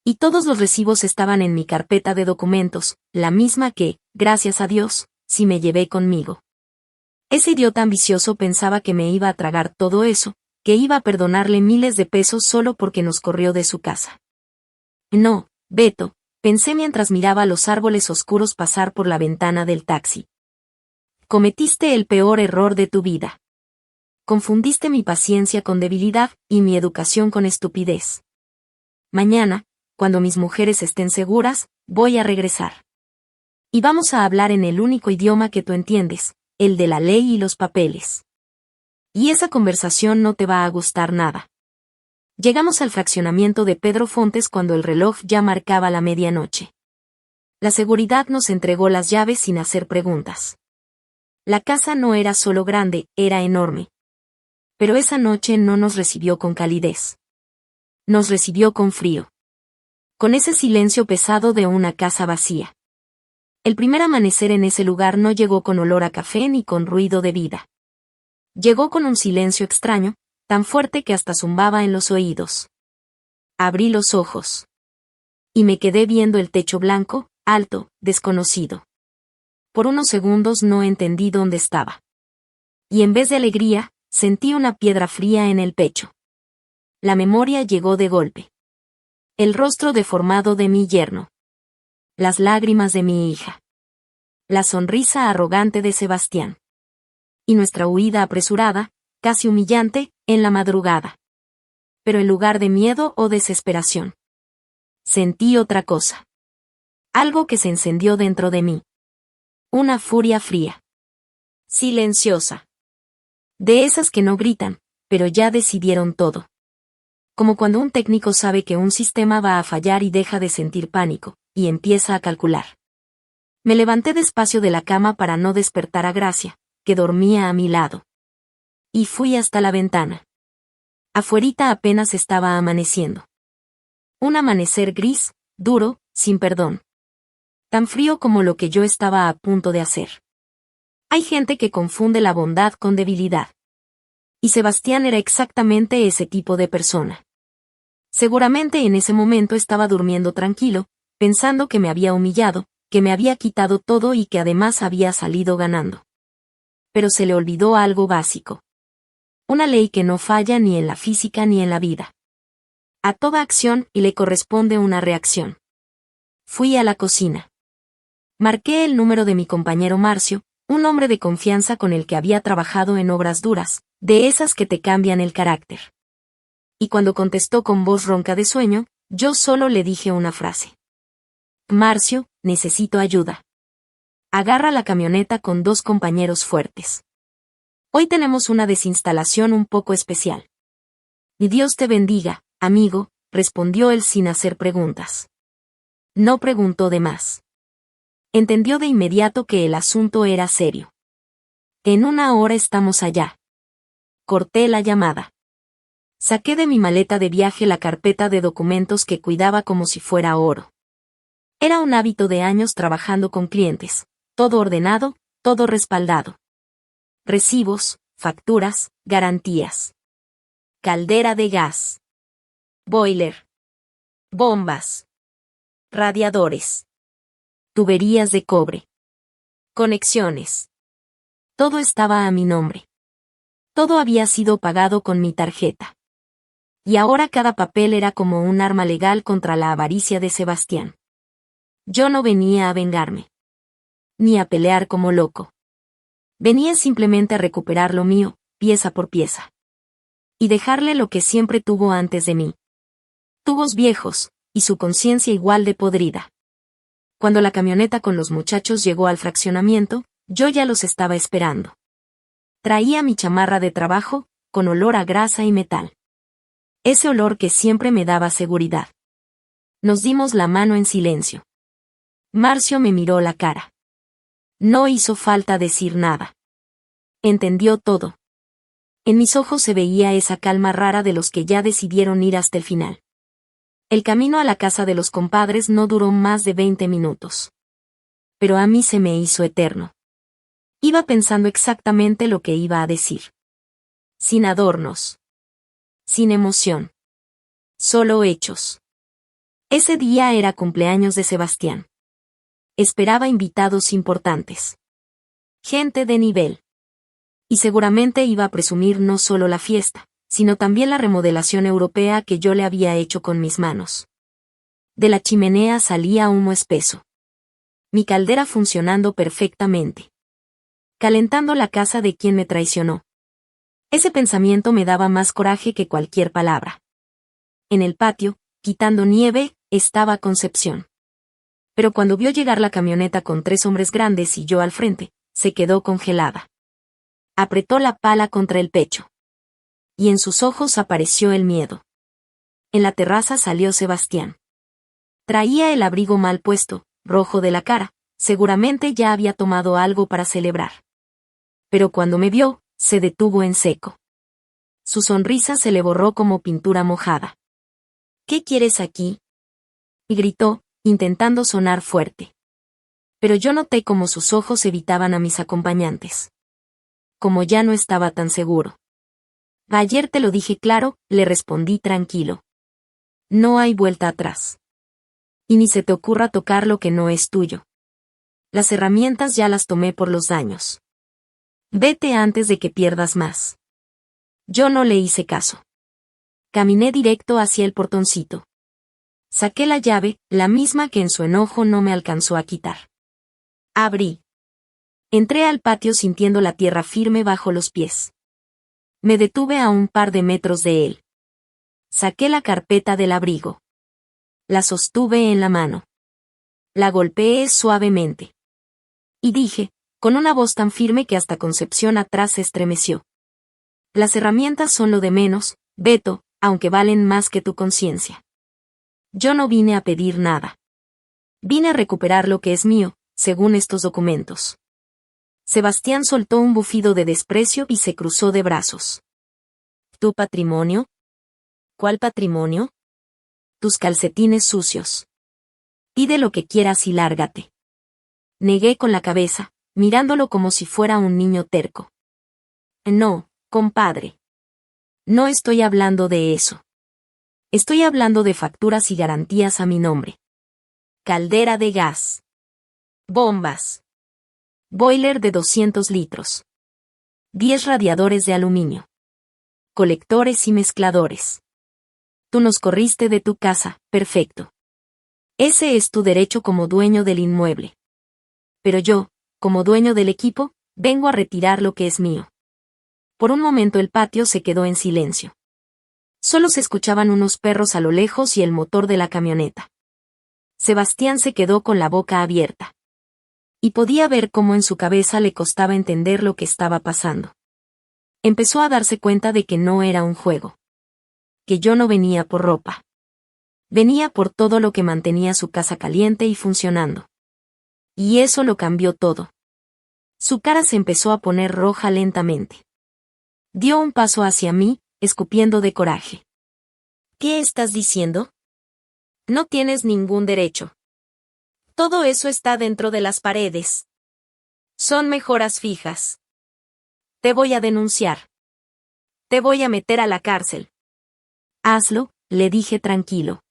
Speaker 1: Y todos los recibos estaban en mi carpeta de documentos, la misma que, gracias a Dios, sí me llevé conmigo. Ese idiota ambicioso pensaba que me iba a tragar todo eso, que iba a perdonarle miles de pesos solo porque nos corrió de su casa. No, Beto, pensé mientras miraba los árboles oscuros pasar por la ventana del taxi. Cometiste el peor error de tu vida. Confundiste mi paciencia con debilidad y mi educación con estupidez. Mañana, cuando mis mujeres estén seguras, voy a regresar. Y vamos a hablar en el único idioma que tú entiendes, el de la ley y los papeles. Y esa conversación no te va a gustar nada. Llegamos al fraccionamiento de Pedro Fontes cuando el reloj ya marcaba la medianoche. La seguridad nos entregó las llaves sin hacer preguntas. La casa no era solo grande, era enorme. Pero esa noche no nos recibió con calidez. Nos recibió con frío. Con ese silencio pesado de una casa vacía. El primer amanecer en ese lugar no llegó con olor a café ni con ruido de vida. Llegó con un silencio extraño, tan fuerte que hasta zumbaba en los oídos. Abrí los ojos. Y me quedé viendo el techo blanco, alto, desconocido. Por unos segundos no entendí dónde estaba. Y en vez de alegría, sentí una piedra fría en el pecho. La memoria llegó de golpe. El rostro deformado de mi yerno. Las lágrimas de mi hija. La sonrisa arrogante de Sebastián. Y nuestra huida apresurada, casi humillante, en la madrugada. Pero en lugar de miedo o desesperación, sentí otra cosa. Algo que se encendió dentro de mí. Una furia fría. Silenciosa. De esas que no gritan, pero ya decidieron todo. Como cuando un técnico sabe que un sistema va a fallar y deja de sentir pánico, y empieza a calcular. Me levanté despacio de la cama para no despertar a Gracia, que dormía a mi lado. Y fui hasta la ventana. Afuerita apenas estaba amaneciendo. Un amanecer gris, duro, sin perdón. Tan frío como lo que yo estaba a punto de hacer. Hay gente que confunde la bondad con debilidad. Y Sebastián era exactamente ese tipo de persona. Seguramente en ese momento estaba durmiendo tranquilo, pensando que me había humillado, que me había quitado todo y que además había salido ganando. Pero se le olvidó algo básico. Una ley que no falla ni en la física ni en la vida. A toda acción y le corresponde una reacción. Fui a la cocina. Marqué el número de mi compañero Marcio, un hombre de confianza con el que había trabajado en obras duras, de esas que te cambian el carácter. Y cuando contestó con voz ronca de sueño, yo solo le dije una frase. Marcio, necesito ayuda. Agarra la camioneta con 2 compañeros fuertes. Hoy tenemos una desinstalación un poco especial. Y Dios te bendiga, amigo, respondió él sin hacer preguntas. No preguntó de más. Entendió de inmediato que el asunto era serio. En 1 hora estamos allá. Corté la llamada. Saqué de mi maleta de viaje la carpeta de documentos que cuidaba como si fuera oro. Era un hábito de años trabajando con clientes, todo ordenado, todo respaldado. Recibos, facturas, garantías. Caldera de gas. Boiler. Bombas. Radiadores. Tuberías de cobre. Conexiones. Todo estaba a mi nombre. Todo había sido pagado con mi tarjeta. Y ahora cada papel era como un arma legal contra la avaricia de Sebastián. Yo no venía a vengarme. Ni a pelear como loco. Venía simplemente a recuperar lo mío, pieza por pieza. Y dejarle lo que siempre tuvo antes de mí. Tubos viejos, y su conciencia igual de podrida. Cuando la camioneta con los muchachos llegó al fraccionamiento, yo ya los estaba esperando. Traía mi chamarra de trabajo, con olor a grasa y metal. Ese olor que siempre me daba seguridad. Nos dimos la mano en silencio. Marcio me miró la cara. No hizo falta decir nada. Entendió todo. En mis ojos se veía esa calma rara de los que ya decidieron ir hasta el final. El camino a la casa de los compadres no duró más de 20 minutos. Pero a mí se me hizo eterno. Iba pensando exactamente lo que iba a decir. Sin adornos. Sin emoción. Solo hechos. Ese día era cumpleaños de Sebastián. Esperaba invitados importantes. Gente de nivel. Y seguramente iba a presumir no solo la fiesta, sino también la remodelación europea que yo le había hecho con mis manos. De la chimenea salía humo espeso. Mi caldera funcionando perfectamente. Calentando la casa de quien me traicionó. Ese pensamiento me daba más coraje que cualquier palabra. En el patio, quitando nieve, estaba Concepción. Pero cuando vio llegar la camioneta con 3 hombres grandes y yo al frente, se quedó congelada. Apretó la pala contra el pecho. Y en sus ojos apareció el miedo. En la terraza salió Sebastián. Traía el abrigo mal puesto, rojo de la cara, seguramente ya había tomado algo para celebrar. Pero cuando me vio, se detuvo en seco. Su sonrisa se le borró como pintura mojada. ¿Qué quieres aquí? Y gritó, intentando sonar fuerte. Pero yo noté cómo sus ojos evitaban a mis acompañantes. Como ya no estaba tan seguro. Ayer te lo dije claro, le respondí tranquilo. No hay vuelta atrás. Y ni se te ocurra tocar lo que no es tuyo. Las herramientas ya las tomé por los daños. Vete antes de que pierdas más. Yo no le hice caso. Caminé directo hacia el portoncito. Saqué la llave, la misma que en su enojo no me alcanzó a quitar. Abrí. Entré al patio sintiendo la tierra firme bajo los pies. Me detuve a un par de metros de él. Saqué la carpeta del abrigo. La sostuve en la mano. La golpeé suavemente. Y dije, con una voz tan firme que hasta Concepción atrás se estremeció. Las herramientas son lo de menos, Beto, aunque valen más que tu conciencia. Yo no vine a pedir nada. Vine a recuperar lo que es mío, según estos documentos. Sebastián soltó un bufido de desprecio y se cruzó de brazos. ¿Tu patrimonio? ¿Cuál patrimonio? Tus calcetines sucios. Pide lo que quieras y lárgate. Negué con la cabeza, mirándolo como si fuera un niño terco. No, compadre. No estoy hablando de eso. Estoy hablando de facturas y garantías a mi nombre. Caldera de gas. Bombas. Boiler de 200 litros. 10 radiadores de aluminio. Colectores y mezcladores. Tú nos corriste de tu casa, perfecto. Ese es tu derecho como dueño del inmueble. Pero yo, como dueño del equipo, vengo a retirar lo que es mío. Por un momento el patio se quedó en silencio. Solo se escuchaban unos perros a lo lejos y el motor de la camioneta. Sebastián se quedó con la boca abierta. Y podía ver cómo en su cabeza le costaba entender lo que estaba pasando. Empezó a darse cuenta de que no era un juego. Que yo no venía por ropa. Venía por todo lo que mantenía su casa caliente y funcionando. Y eso lo cambió todo. Su cara se empezó a poner roja lentamente. Dio un paso hacia mí, escupiendo de coraje. ¿Qué estás diciendo? No tienes ningún derecho. Todo eso está dentro de las paredes. Son mejoras fijas. Te voy a denunciar. Te voy a meter a la cárcel. Hazlo, le dije tranquilo.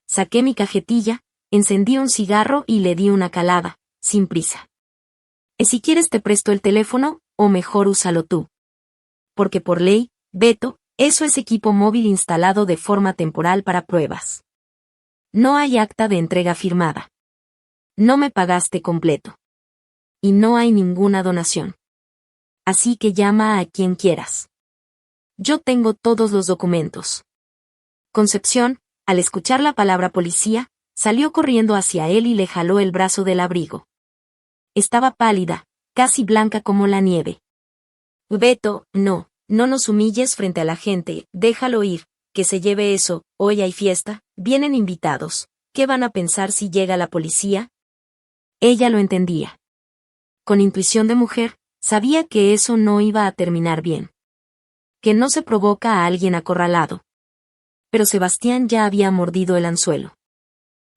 Speaker 1: Saqué mi cajetilla, encendí un cigarro y le di una calada, sin prisa. Si quieres te presto el teléfono, o mejor úsalo tú. Porque por ley, Beto, eso es equipo móvil instalado de forma temporal para pruebas. No hay acta de entrega firmada. No me pagaste completo. Y no hay ninguna donación. Así que llama a quien quieras. Yo tengo todos los documentos. Concepción, al escuchar la palabra policía, salió corriendo hacia él y le jaló el brazo del abrigo. Estaba pálida, casi blanca como la nieve. Beto, no nos humilles frente a la gente, déjalo ir, que se lleve eso, hoy hay fiesta, vienen invitados, ¿qué van a pensar si llega la policía? Ella lo entendía. Con intuición de mujer, sabía que eso no iba a terminar bien. Que no se provoca a alguien acorralado. Pero Sebastián ya había mordido el anzuelo.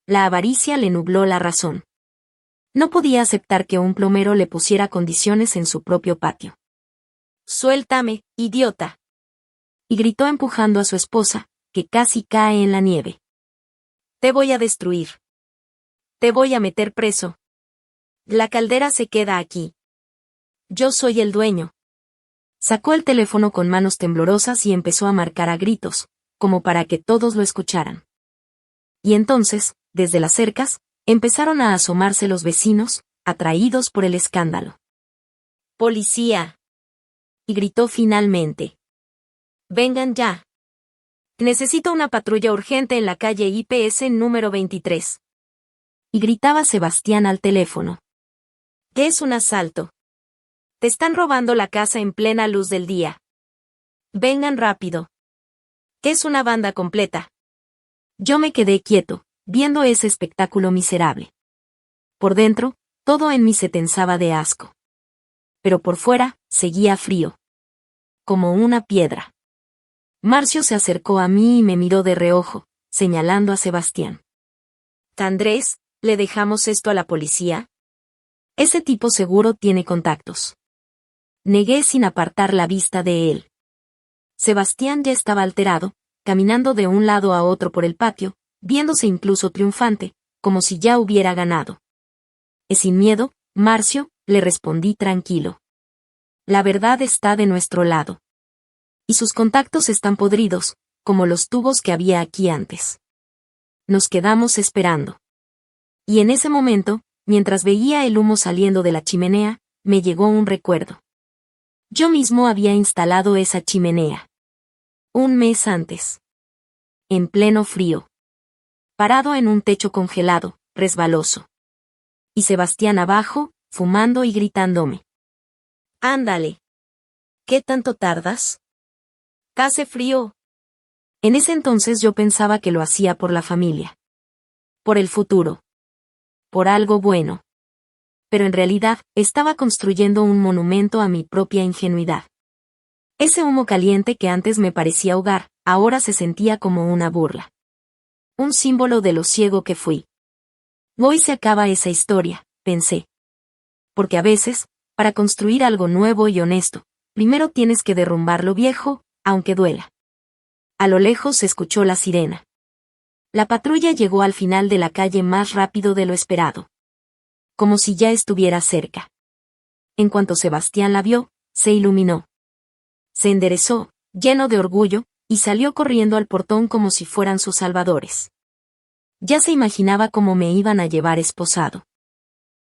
Speaker 1: La avaricia le nubló la razón. No podía aceptar que un plomero le pusiera condiciones en su propio patio. «Suéltame, idiota», y gritó empujando a su esposa, que casi cae en la nieve. «Te voy a destruir. Te voy a meter preso. La caldera se queda aquí. Yo soy el dueño». Sacó el teléfono con manos temblorosas y empezó a marcar a gritos, como para que todos lo escucharan. Y entonces, desde las cercas, empezaron a asomarse los vecinos, atraídos por el escándalo. «¡Policía!», y gritó finalmente. «Vengan ya. Necesito una patrulla urgente en la calle IPS número 23. Y gritaba Sebastián al teléfono. «¿Qué es un asalto? Te están robando la casa en plena luz del día. Vengan rápido. ¿Qué es una banda completa?» Yo me quedé quieto, viendo ese espectáculo miserable. Por dentro, todo en mí se tensaba de asco. Pero por fuera, seguía frío. Como una piedra. Marcio se acercó a mí y me miró de reojo, señalando a Sebastián. «Andrés, ¿le dejamos esto a la policía? Ese tipo seguro tiene contactos». Negué sin apartar la vista de él. Sebastián ya estaba alterado, caminando de un lado a otro por el patio, viéndose incluso triunfante, como si ya hubiera ganado. «Sin miedo, Marcio», le respondí tranquilo. «La verdad está de nuestro lado. Y sus contactos están podridos, como los tubos que había aquí antes». Nos quedamos esperando. Y en ese momento, mientras veía el humo saliendo de la chimenea, me llegó un recuerdo. Yo mismo había instalado esa chimenea. Un mes antes. En pleno frío. Parado en un techo congelado, resbaloso. Y Sebastián abajo, fumando y gritándome. «Ándale. ¿Qué tanto tardas? Hace frío». En ese entonces yo pensaba que lo hacía por la familia. Por el futuro. Por algo bueno. Pero en realidad, estaba construyendo un monumento a mi propia ingenuidad. Ese humo caliente que antes me parecía hogar, ahora se sentía como una burla. Un símbolo de lo ciego que fui. Hoy se acaba esa historia, pensé. Porque a veces, para construir algo nuevo y honesto, primero tienes que derrumbar lo viejo, aunque duela. A lo lejos se escuchó la sirena. La patrulla llegó al final de la calle más rápido de lo esperado. Como si ya estuviera cerca. En cuanto Sebastián la vio, se iluminó. Se enderezó, lleno de orgullo, y salió corriendo al portón como si fueran sus salvadores. Ya se imaginaba cómo me iban a llevar esposado.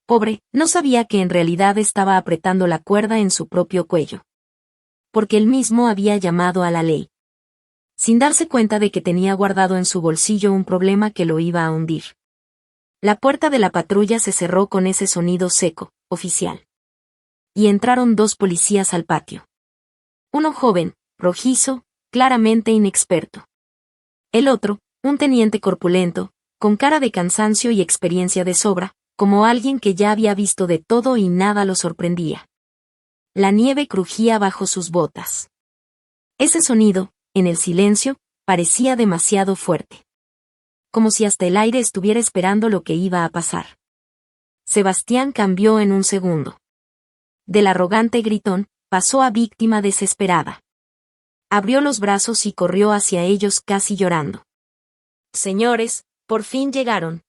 Speaker 1: Pobre, no sabía que en realidad estaba apretando la cuerda en su propio cuello. Porque él mismo había llamado a la ley. Sin darse cuenta de que tenía guardado en su bolsillo un problema que lo iba a hundir. La puerta de la patrulla se cerró con ese sonido seco, oficial. Y entraron 2 policías al patio. Uno joven, rojizo, claramente inexperto. El otro, un teniente corpulento, con cara de cansancio y experiencia de sobra, como alguien que ya había visto de todo y nada lo sorprendía. La nieve crujía bajo sus botas. Ese sonido, en el silencio, parecía demasiado fuerte. Como si hasta el aire estuviera esperando lo que iba a pasar. Sebastián cambió en un segundo. Del arrogante gritón, pasó a víctima desesperada. Abrió los brazos y corrió hacia ellos casi llorando. «Señores, por fin llegaron».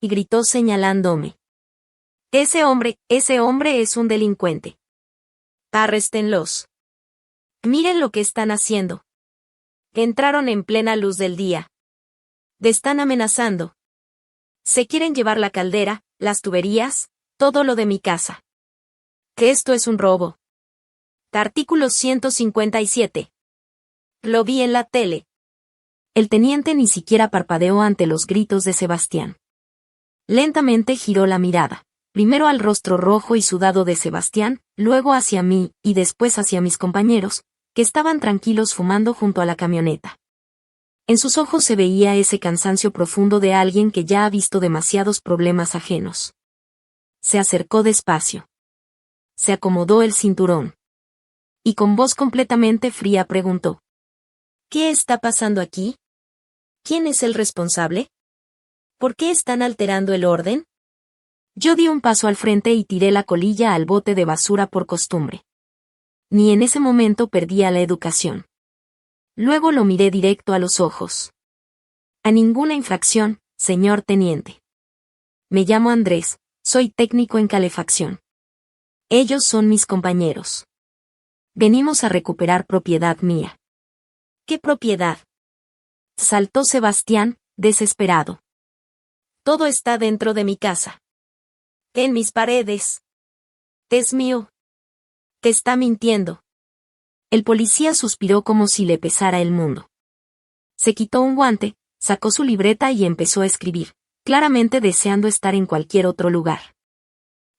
Speaker 1: Y gritó señalándome. Ese hombre es un delincuente. Arréstenlos. Miren lo que están haciendo. Entraron en plena luz del día. Te están amenazando. Se quieren llevar la caldera, las tuberías, todo lo de mi casa. Que esto es un robo. Artículo 157. Lo vi en la tele. El teniente ni siquiera parpadeó ante los gritos de Sebastián. Lentamente giró la mirada, primero al rostro rojo y sudado de Sebastián, luego hacia mí, y después hacia mis compañeros, que estaban tranquilos fumando junto a la camioneta. En sus ojos se veía ese cansancio profundo de alguien que ya ha visto demasiados problemas ajenos. Se acercó despacio. Se acomodó el cinturón. Y con voz completamente fría preguntó: ¿qué está pasando aquí? ¿Quién es el responsable? ¿Por qué están alterando el orden? Yo di un paso al frente y tiré la colilla al bote de basura por costumbre. Ni en ese momento perdía la educación. Luego lo miré directo a los ojos. A ninguna infracción, señor teniente. Me llamo Andrés, soy técnico en calefacción. Ellos son mis compañeros. Venimos a recuperar propiedad mía. ¿Qué propiedad? Saltó Sebastián, desesperado. Todo está dentro de mi casa. En mis paredes. Es mío. Te está mintiendo. El policía suspiró como si le pesara el mundo. Se quitó un guante, sacó su libreta y empezó a escribir, claramente deseando estar en cualquier otro lugar.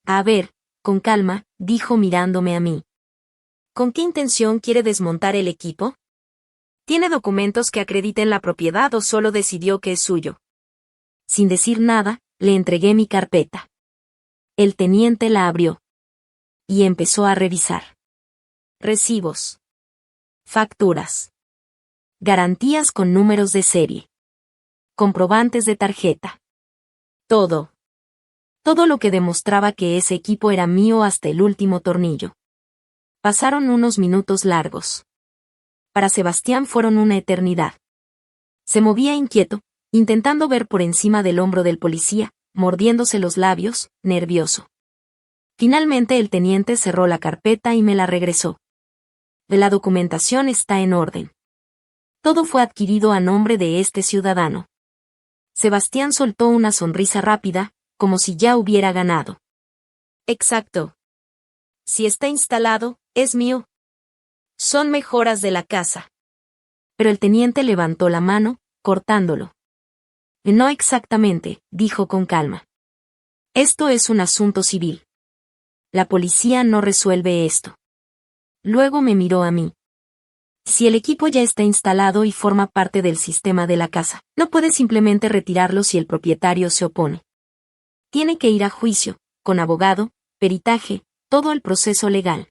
Speaker 1: A ver, con calma, dijo mirándome a mí. ¿Con qué intención quiere desmontar el equipo? ¿Tiene documentos que acrediten la propiedad o solo decidió que es suyo? Sin decir nada, le entregué mi carpeta. El teniente la abrió. Y empezó a revisar. Recibos. Facturas. Garantías con números de serie. Comprobantes de tarjeta. Todo. Todo lo que demostraba que ese equipo era mío hasta el último tornillo. Pasaron unos minutos largos. Para Sebastián fueron una eternidad. Se movía inquieto, intentando ver por encima del hombro del policía, mordiéndose los labios, nervioso. Finalmente el teniente cerró la carpeta y me la regresó. La documentación está en orden. Todo fue adquirido a nombre de este ciudadano. Sebastián soltó una sonrisa rápida, como si ya hubiera ganado. Exacto. Si está instalado, es mío. Son mejoras de la casa. Pero el teniente levantó la mano, cortándolo. No exactamente, dijo con calma. Esto es un asunto civil. La policía no resuelve esto. Luego me miró a mí. Si el equipo ya está instalado y forma parte del sistema de la casa, no puede simplemente retirarlo si el propietario se opone. Tiene que ir a juicio, con abogado, peritaje, todo el proceso legal.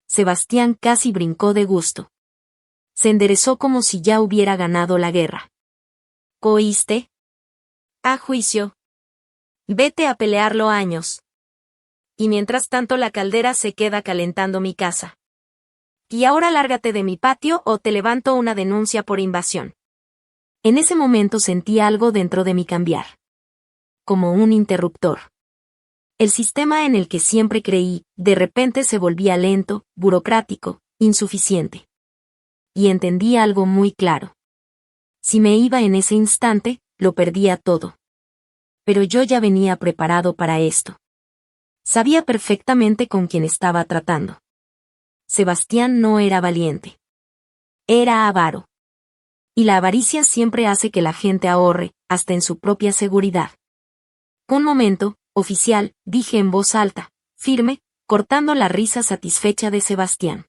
Speaker 1: Sebastián casi brincó de gusto. Se enderezó como si ya hubiera ganado la guerra. ¿Oíste? A juicio. Vete a pelearlo años. Y mientras tanto la caldera se queda calentando mi casa. Y ahora lárgate de mi patio o te levanto una denuncia por invasión. En ese momento sentí algo dentro de mí cambiar. Como un interruptor. El sistema en el que siempre creí, de repente se volvía lento, burocrático, insuficiente. Y entendí algo muy claro. Si me iba en ese instante, lo perdía todo. Pero yo ya venía preparado para esto. Sabía perfectamente con quién estaba tratando. Sebastián no era valiente. Era avaro. Y la avaricia siempre hace que la gente ahorre, hasta en su propia seguridad. Un momento, oficial, dije en voz alta, firme, cortando la risa satisfecha de Sebastián.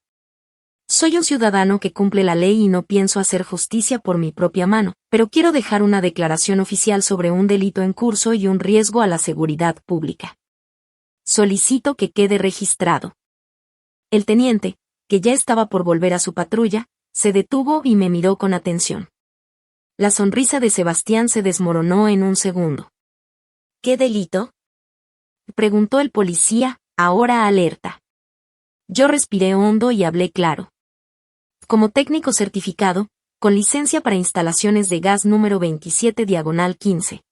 Speaker 1: Soy un ciudadano que cumple la ley y no pienso hacer justicia por mi propia mano, pero quiero dejar una declaración oficial sobre un delito en curso y un riesgo a la seguridad pública. Solicito que quede registrado. El teniente, que ya estaba por volver a su patrulla, se detuvo y me miró con atención. La sonrisa de Sebastián se desmoronó en un segundo. ¿Qué delito? Preguntó el policía, ahora alerta. Yo respiré hondo y hablé claro. Como técnico certificado, con licencia para instalaciones de gas número 27/15.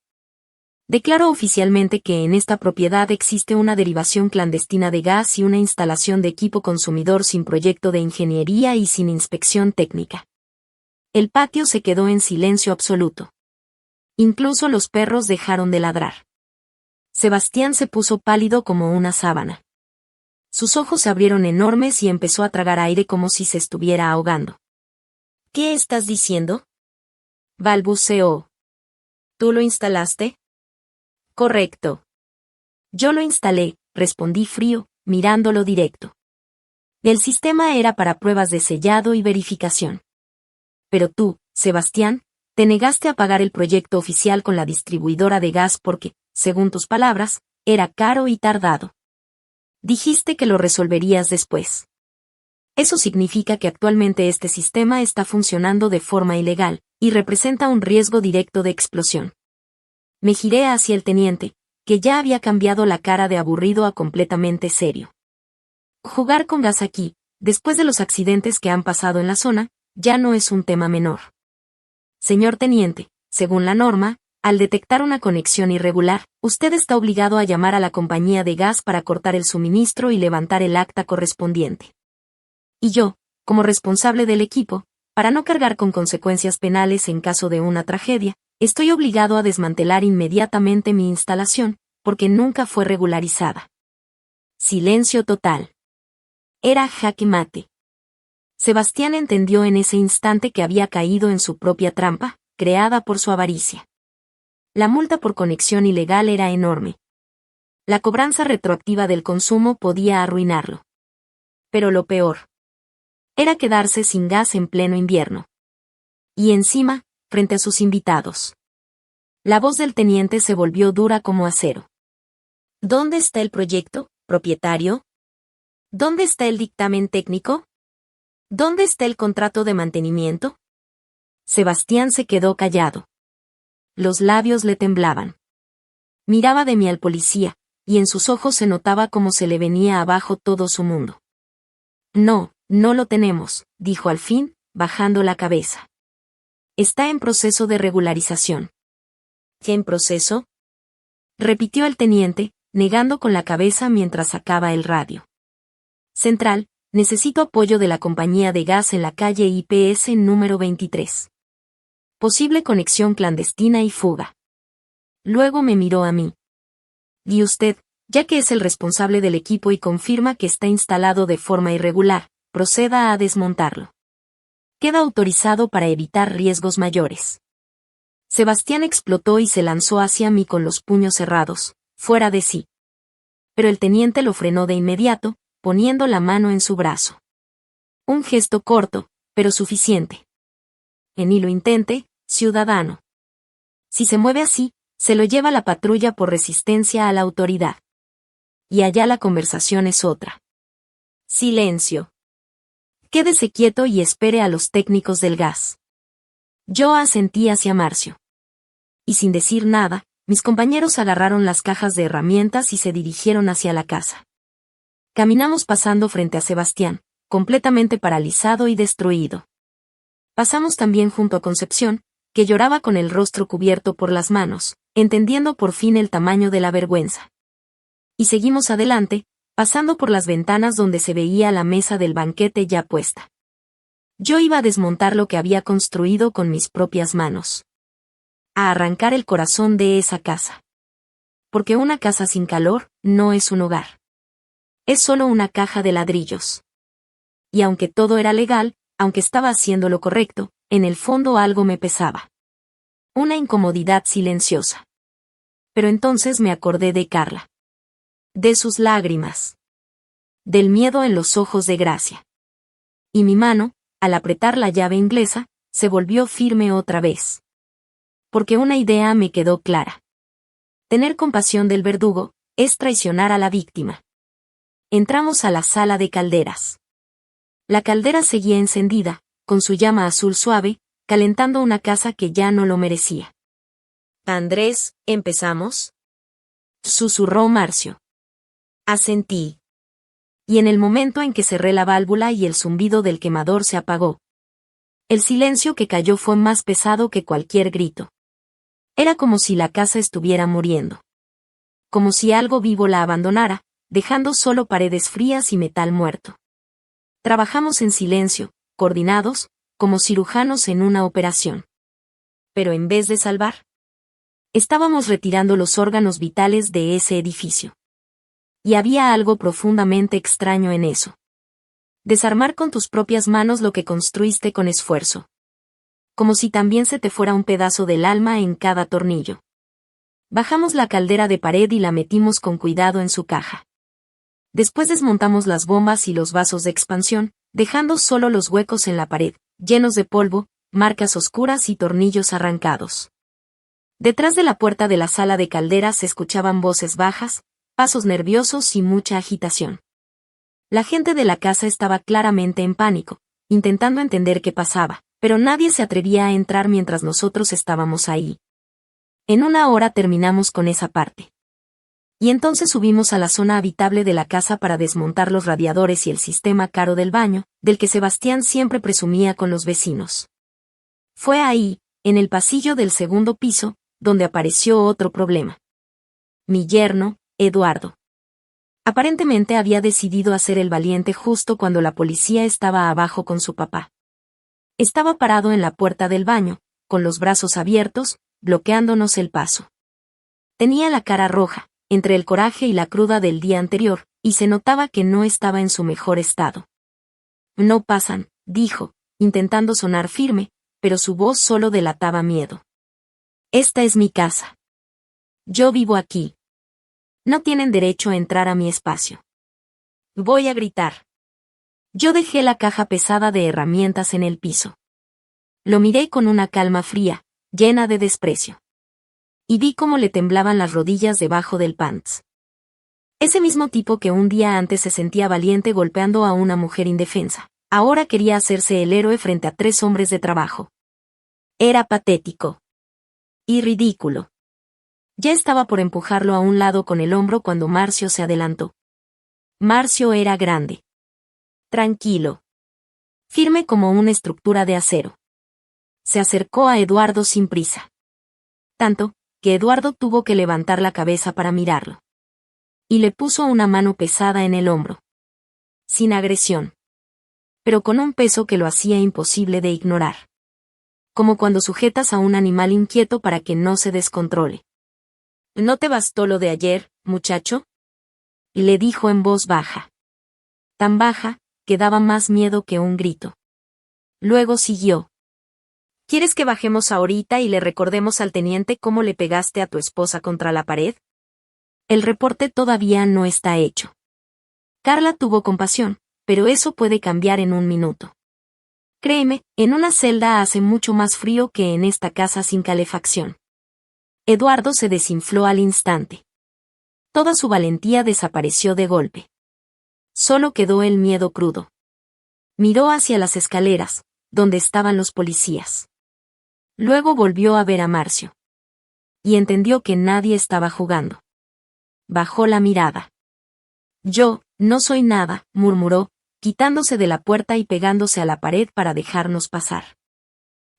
Speaker 1: Declaro oficialmente que en esta propiedad existe una derivación clandestina de gas y una instalación de equipo consumidor sin proyecto de ingeniería y sin inspección técnica. El patio se quedó en silencio absoluto. Incluso los perros dejaron de ladrar. Sebastián se puso pálido como una sábana. Sus ojos se abrieron enormes y empezó a tragar aire como si se estuviera ahogando. ¿Qué estás diciendo? Balbuceó. ¿Tú lo instalaste? Correcto. Yo lo instalé, respondí frío, mirándolo directo. El sistema era para pruebas de sellado y verificación. Pero tú, Sebastián, te negaste a pagar el proyecto oficial con la distribuidora de gas porque, según tus palabras, era caro y tardado. Dijiste que lo resolverías después. Eso significa que actualmente este sistema está funcionando de forma ilegal, y representa un riesgo directo de explosión. Me giré hacia el teniente, que ya había cambiado la cara de aburrido a completamente serio. Jugar con gas aquí, después de los accidentes que han pasado en la zona, ya no es un tema menor. Señor teniente, según la norma, al detectar una conexión irregular, usted está obligado a llamar a la compañía de gas para cortar el suministro y levantar el acta correspondiente. Y yo, como responsable del equipo, para no cargar con consecuencias penales en caso de una tragedia, estoy obligado a desmantelar inmediatamente mi instalación, porque nunca fue regularizada. Silencio total. Era jaque mate. Sebastián entendió en ese instante que había caído en su propia trampa, creada por su avaricia. La multa por conexión ilegal era enorme. La cobranza retroactiva del consumo podía arruinarlo. Pero lo peor era quedarse sin gas en pleno invierno. Y encima, frente a sus invitados. La voz del teniente se volvió dura como acero. ¿Dónde está el proyecto, propietario? ¿Dónde está el dictamen técnico? ¿Dónde está el contrato de mantenimiento? Sebastián se quedó callado. Los labios le temblaban. Miraba de mí al policía, y en sus ojos se notaba como se le venía abajo todo su mundo. No, no lo tenemos, dijo al fin, bajando la cabeza. Está en proceso de regularización. ¿Qué en proceso? Repitió el teniente, negando con la cabeza mientras sacaba el radio. Central, necesito apoyo de la compañía de gas en la calle IPS número 23. Posible conexión clandestina y fuga. Luego me miró a mí. Y usted, ya que es el responsable del equipo y confirma que está instalado de forma irregular, proceda a desmontarlo. Queda autorizado para evitar riesgos mayores. Sebastián explotó y se lanzó hacia mí con los puños cerrados, fuera de sí. Pero el teniente lo frenó de inmediato, poniendo la mano en su brazo. Un gesto corto, pero suficiente. Ni lo intente, ciudadano. Si se mueve así, se lo lleva la patrulla por resistencia a la autoridad. Y allá la conversación es otra. Silencio. Quédese quieto y espere a los técnicos del gas. Yo asentí hacia Marcio. Y sin decir nada, mis compañeros agarraron las cajas de herramientas y se dirigieron hacia la casa. Caminamos pasando frente a Sebastián, completamente paralizado y destruido. Pasamos también junto a Concepción, que lloraba con el rostro cubierto por las manos, entendiendo por fin el tamaño de la vergüenza. Y seguimos adelante, pasando por las ventanas donde se veía la mesa del banquete ya puesta. Yo iba a desmontar lo que había construido con mis propias manos. A arrancar el corazón de esa casa. Porque una casa sin calor no es un hogar. Es solo una caja de ladrillos. Y aunque todo era legal, aunque estaba haciendo lo correcto, en el fondo algo me pesaba. Una incomodidad silenciosa. Pero entonces me acordé de Carla. De sus lágrimas. Del miedo en los ojos de Gracia. Y mi mano, al apretar la llave inglesa, se volvió firme otra vez. Porque una idea me quedó clara. Tener compasión del verdugo es traicionar a la víctima. Entramos a la sala de calderas. La caldera seguía encendida, con su llama azul suave, calentando una casa que ya no lo merecía. Andrés, ¿empezamos? Susurró Marcio. Asentí. Y en el momento en que cerré la válvula y el zumbido del quemador se apagó, el silencio que cayó fue más pesado que cualquier grito. Era como si la casa estuviera muriendo. Como si algo vivo la abandonara, dejando solo paredes frías y metal muerto. Trabajamos en silencio, coordinados, como cirujanos en una operación. Pero en vez de salvar, estábamos retirando los órganos vitales de ese edificio. Y había algo profundamente extraño en eso. Desarmar con tus propias manos lo que construiste con esfuerzo, como si también se te fuera un pedazo del alma en cada tornillo. Bajamos la caldera de pared y la metimos con cuidado en su caja. Después desmontamos las bombas y los vasos de expansión, dejando solo los huecos en la pared, llenos de polvo, marcas oscuras y tornillos arrancados. Detrás de la puerta de la sala de calderas se escuchaban voces bajas, pasos nerviosos y mucha agitación. La gente de la casa estaba claramente en pánico, intentando entender qué pasaba, pero nadie se atrevía a entrar mientras nosotros estábamos ahí. En una hora terminamos con esa parte. Y entonces subimos a la zona habitable de la casa para desmontar los radiadores y el sistema caro del baño, del que Sebastián siempre presumía con los vecinos. Fue ahí, en el pasillo del segundo piso, donde apareció otro problema. Mi yerno, Eduardo. Aparentemente había decidido hacer el valiente justo cuando la policía estaba abajo con su papá. Estaba parado en la puerta del baño, con los brazos abiertos, bloqueándonos el paso. Tenía la cara roja, entre el coraje y la cruda del día anterior, y se notaba que no estaba en su mejor estado. No pasan, dijo, intentando sonar firme, pero su voz solo delataba miedo. Esta es mi casa. Yo vivo aquí. No tienen derecho a entrar a mi espacio. Voy a gritar. Yo dejé la caja pesada de herramientas en el piso. Lo miré con una calma fría, llena de desprecio. Y vi cómo le temblaban las rodillas debajo del pants. Ese mismo tipo que un día antes se sentía valiente golpeando a una mujer indefensa, ahora quería hacerse el héroe frente a 3 hombres de trabajo. Era patético. Y ridículo. Ya estaba por empujarlo a un lado con el hombro cuando Marcio se adelantó. Marcio era grande. Tranquilo. Firme como una estructura de acero. Se acercó a Eduardo sin prisa. Tanto, que Eduardo tuvo que levantar la cabeza para mirarlo. Y le puso una mano pesada en el hombro. Sin agresión. Pero con un peso que lo hacía imposible de ignorar. Como cuando sujetas a un animal inquieto para que no se descontrole. ¿No te bastó lo de ayer, muchacho? Le dijo en voz baja. Tan baja, que daba más miedo que un grito. Luego siguió. ¿Quieres que bajemos ahorita y le recordemos al teniente cómo le pegaste a tu esposa contra la pared? El reporte todavía no está hecho. Carla tuvo compasión, pero eso puede cambiar en un minuto. Créeme, en una celda hace mucho más frío que en esta casa sin calefacción. Eduardo se desinfló al instante. Toda su valentía desapareció de golpe. Solo quedó el miedo crudo. Miró hacia las escaleras, donde estaban los policías. Luego volvió a ver a Marcio. Y entendió que nadie estaba jugando. Bajó la mirada. Yo, no soy nada, murmuró, quitándose de la puerta y pegándose a la pared para dejarnos pasar.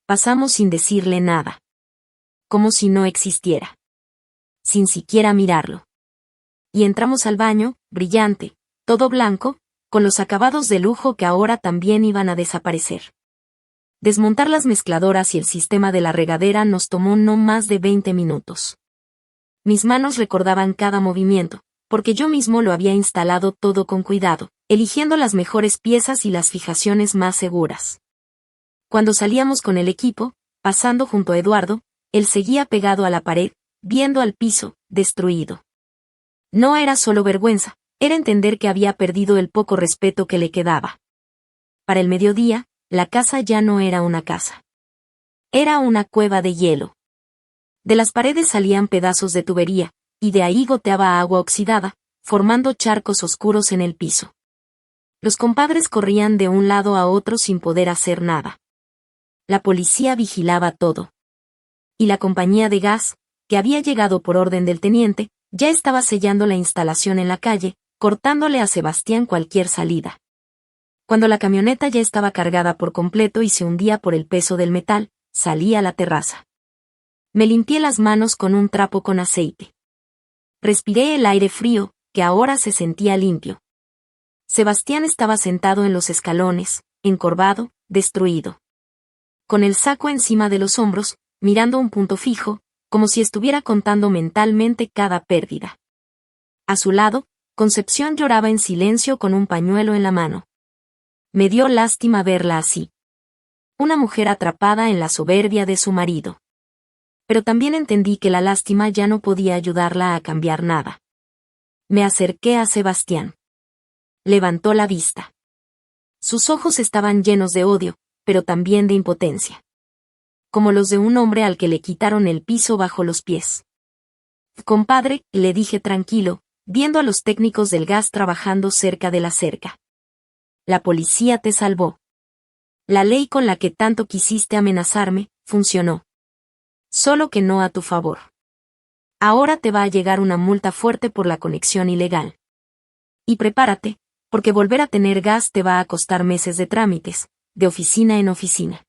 Speaker 1: Pasamos sin decirle nada. Como si no existiera. Sin siquiera mirarlo. Y entramos al baño, brillante, todo blanco, con los acabados de lujo que ahora también iban a desaparecer. Desmontar las mezcladoras y el sistema de la regadera nos tomó no más de 20 minutos. Mis manos recordaban cada movimiento, porque yo mismo lo había instalado todo con cuidado, eligiendo las mejores piezas y las fijaciones más seguras. Cuando salíamos con el equipo, pasando junto a Eduardo, él seguía pegado a la pared, viendo al piso, destruido. No era solo vergüenza, era entender que había perdido el poco respeto que le quedaba. Para el mediodía, la casa ya no era una casa. Era una cueva de hielo. De las paredes salían pedazos de tubería, y de ahí goteaba agua oxidada, formando charcos oscuros en el piso. Los compadres corrían de un lado a otro sin poder hacer nada. La policía vigilaba todo. Y la compañía de gas, que había llegado por orden del teniente, ya estaba sellando la instalación en la calle, cortándole a Sebastián cualquier salida. Cuando la camioneta ya estaba cargada por completo y se hundía por el peso del metal, salí a la terraza. Me limpié las manos con un trapo con aceite. Respiré el aire frío, que ahora se sentía limpio. Sebastián estaba sentado en los escalones, encorvado, destruido. Con el saco encima de los hombros, mirando un punto fijo, como si estuviera contando mentalmente cada pérdida. A su lado, Concepción lloraba en silencio con un pañuelo en la mano. Me dio lástima verla así. una mujer atrapada en la soberbia de su marido. Pero también entendí que la lástima ya no podía ayudarla a cambiar nada. Me acerqué a Sebastián. Levantó la vista. Sus ojos estaban llenos de odio, pero también de impotencia. Como los de un hombre al que le quitaron el piso bajo los pies. Compadre, le dije tranquilo, viendo a los técnicos del gas trabajando cerca de la cerca. La policía te salvó. La ley con la que tanto quisiste amenazarme, funcionó. Solo que no a tu favor. Ahora te va a llegar una multa fuerte por la conexión ilegal. Y prepárate, porque volver a tener gas te va a costar meses de trámites, de oficina en oficina.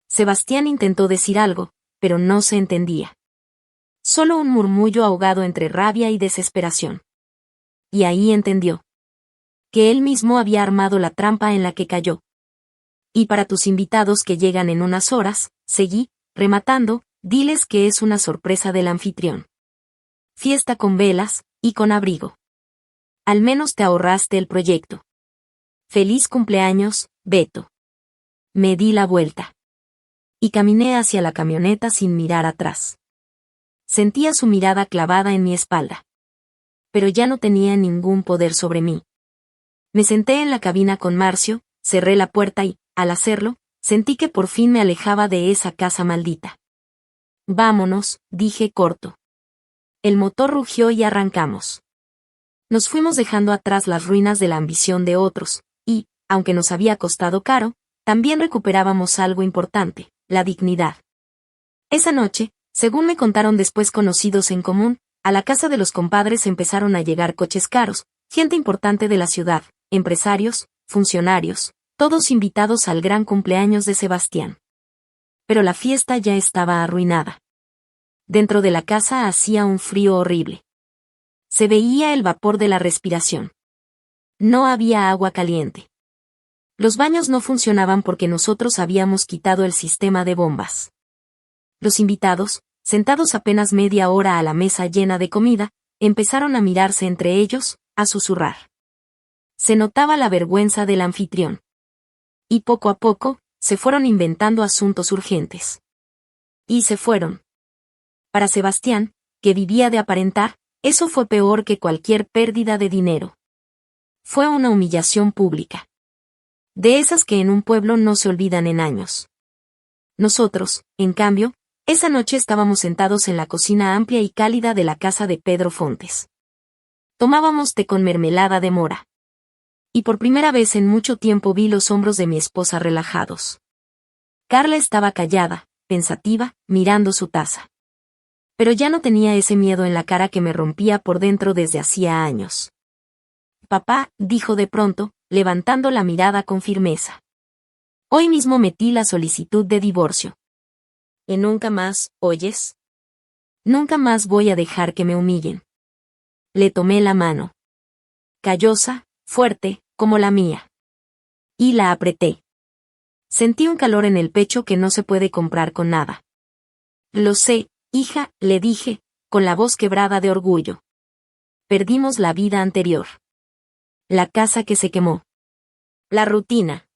Speaker 1: Sebastián intentó decir algo, pero no se entendía. Solo un murmullo ahogado entre rabia y desesperación. Y ahí entendió. Que él mismo había armado la trampa en la que cayó. Y para tus invitados que llegan en unas horas, seguí, rematando, diles que es una sorpresa del anfitrión. Fiesta con velas, y con abrigo. Al menos te ahorraste el proyecto. Feliz cumpleaños, Beto. Me di la vuelta. Y caminé hacia la camioneta sin mirar atrás. Sentía su mirada clavada en mi espalda. Pero ya no tenía ningún poder sobre mí. Me senté en la cabina con Marcio, cerré la puerta y, al hacerlo, sentí que por fin me alejaba de esa casa maldita. Vámonos, dije corto. El motor rugió y arrancamos. Nos fuimos dejando atrás las ruinas de la ambición de otros, y, aunque nos había costado caro, también recuperábamos algo importante, la dignidad. Esa noche, según me contaron después conocidos en común, a la casa de los compadres empezaron a llegar coches caros, gente importante de la ciudad, empresarios, funcionarios, todos invitados al gran cumpleaños de Sebastián. Pero la fiesta ya estaba arruinada. Dentro de la casa hacía un frío horrible. Se veía el vapor de la respiración. No había agua caliente. Los baños no funcionaban porque nosotros habíamos quitado el sistema de bombas. Los invitados, sentados apenas media hora a la mesa llena de comida, empezaron a mirarse entre ellos, a susurrar. Se notaba la vergüenza del anfitrión. Y poco a poco, se fueron inventando asuntos urgentes. Y se fueron. Para Sebastián, que vivía de aparentar, eso fue peor que cualquier pérdida de dinero. Fue una humillación pública. De esas que en un pueblo no se olvidan en años. Nosotros, en cambio, esa noche estábamos sentados en la cocina amplia y cálida de la casa de Pedro Fontes. Tomábamos té con mermelada de mora. Y por primera vez en mucho tiempo vi los hombros de mi esposa relajados. Carla estaba callada, pensativa, mirando su taza. Pero ya no tenía ese miedo en la cara que me rompía por dentro desde hacía años. Papá, dijo de pronto, levantando la mirada con firmeza. Hoy mismo metí la solicitud de divorcio. Y nunca más, ¿oyes? Nunca más voy a dejar que me humillen. Le tomé la mano. Callosa, fuerte, como la mía. Y la apreté. Sentí un calor en el pecho que no se puede comprar con nada. Lo sé, hija, le dije, con la voz quebrada de orgullo. Perdimos la vida anterior. La casa que se quemó. La rutina.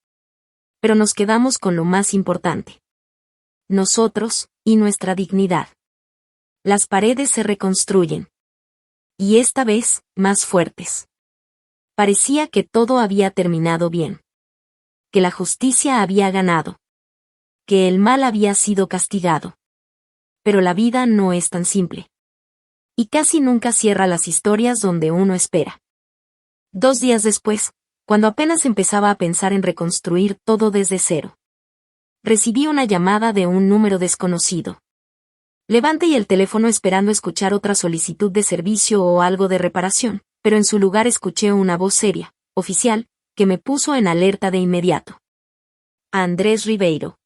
Speaker 1: Pero nos quedamos con lo más importante. Nosotros, y nuestra dignidad. Las paredes se reconstruyen. Y esta vez, más fuertes. Parecía que todo había terminado bien. Que la justicia había ganado. Que el mal había sido castigado. Pero la vida no es tan simple. Y casi nunca cierra las historias donde uno espera. 2 días después, cuando apenas empezaba a pensar en reconstruir todo desde cero, recibí una llamada de un número desconocido. Levanté el teléfono esperando escuchar otra solicitud de servicio o algo de reparación, pero en su lugar escuché una voz seria, oficial, que me puso en alerta de inmediato. Andrés Ribeiro.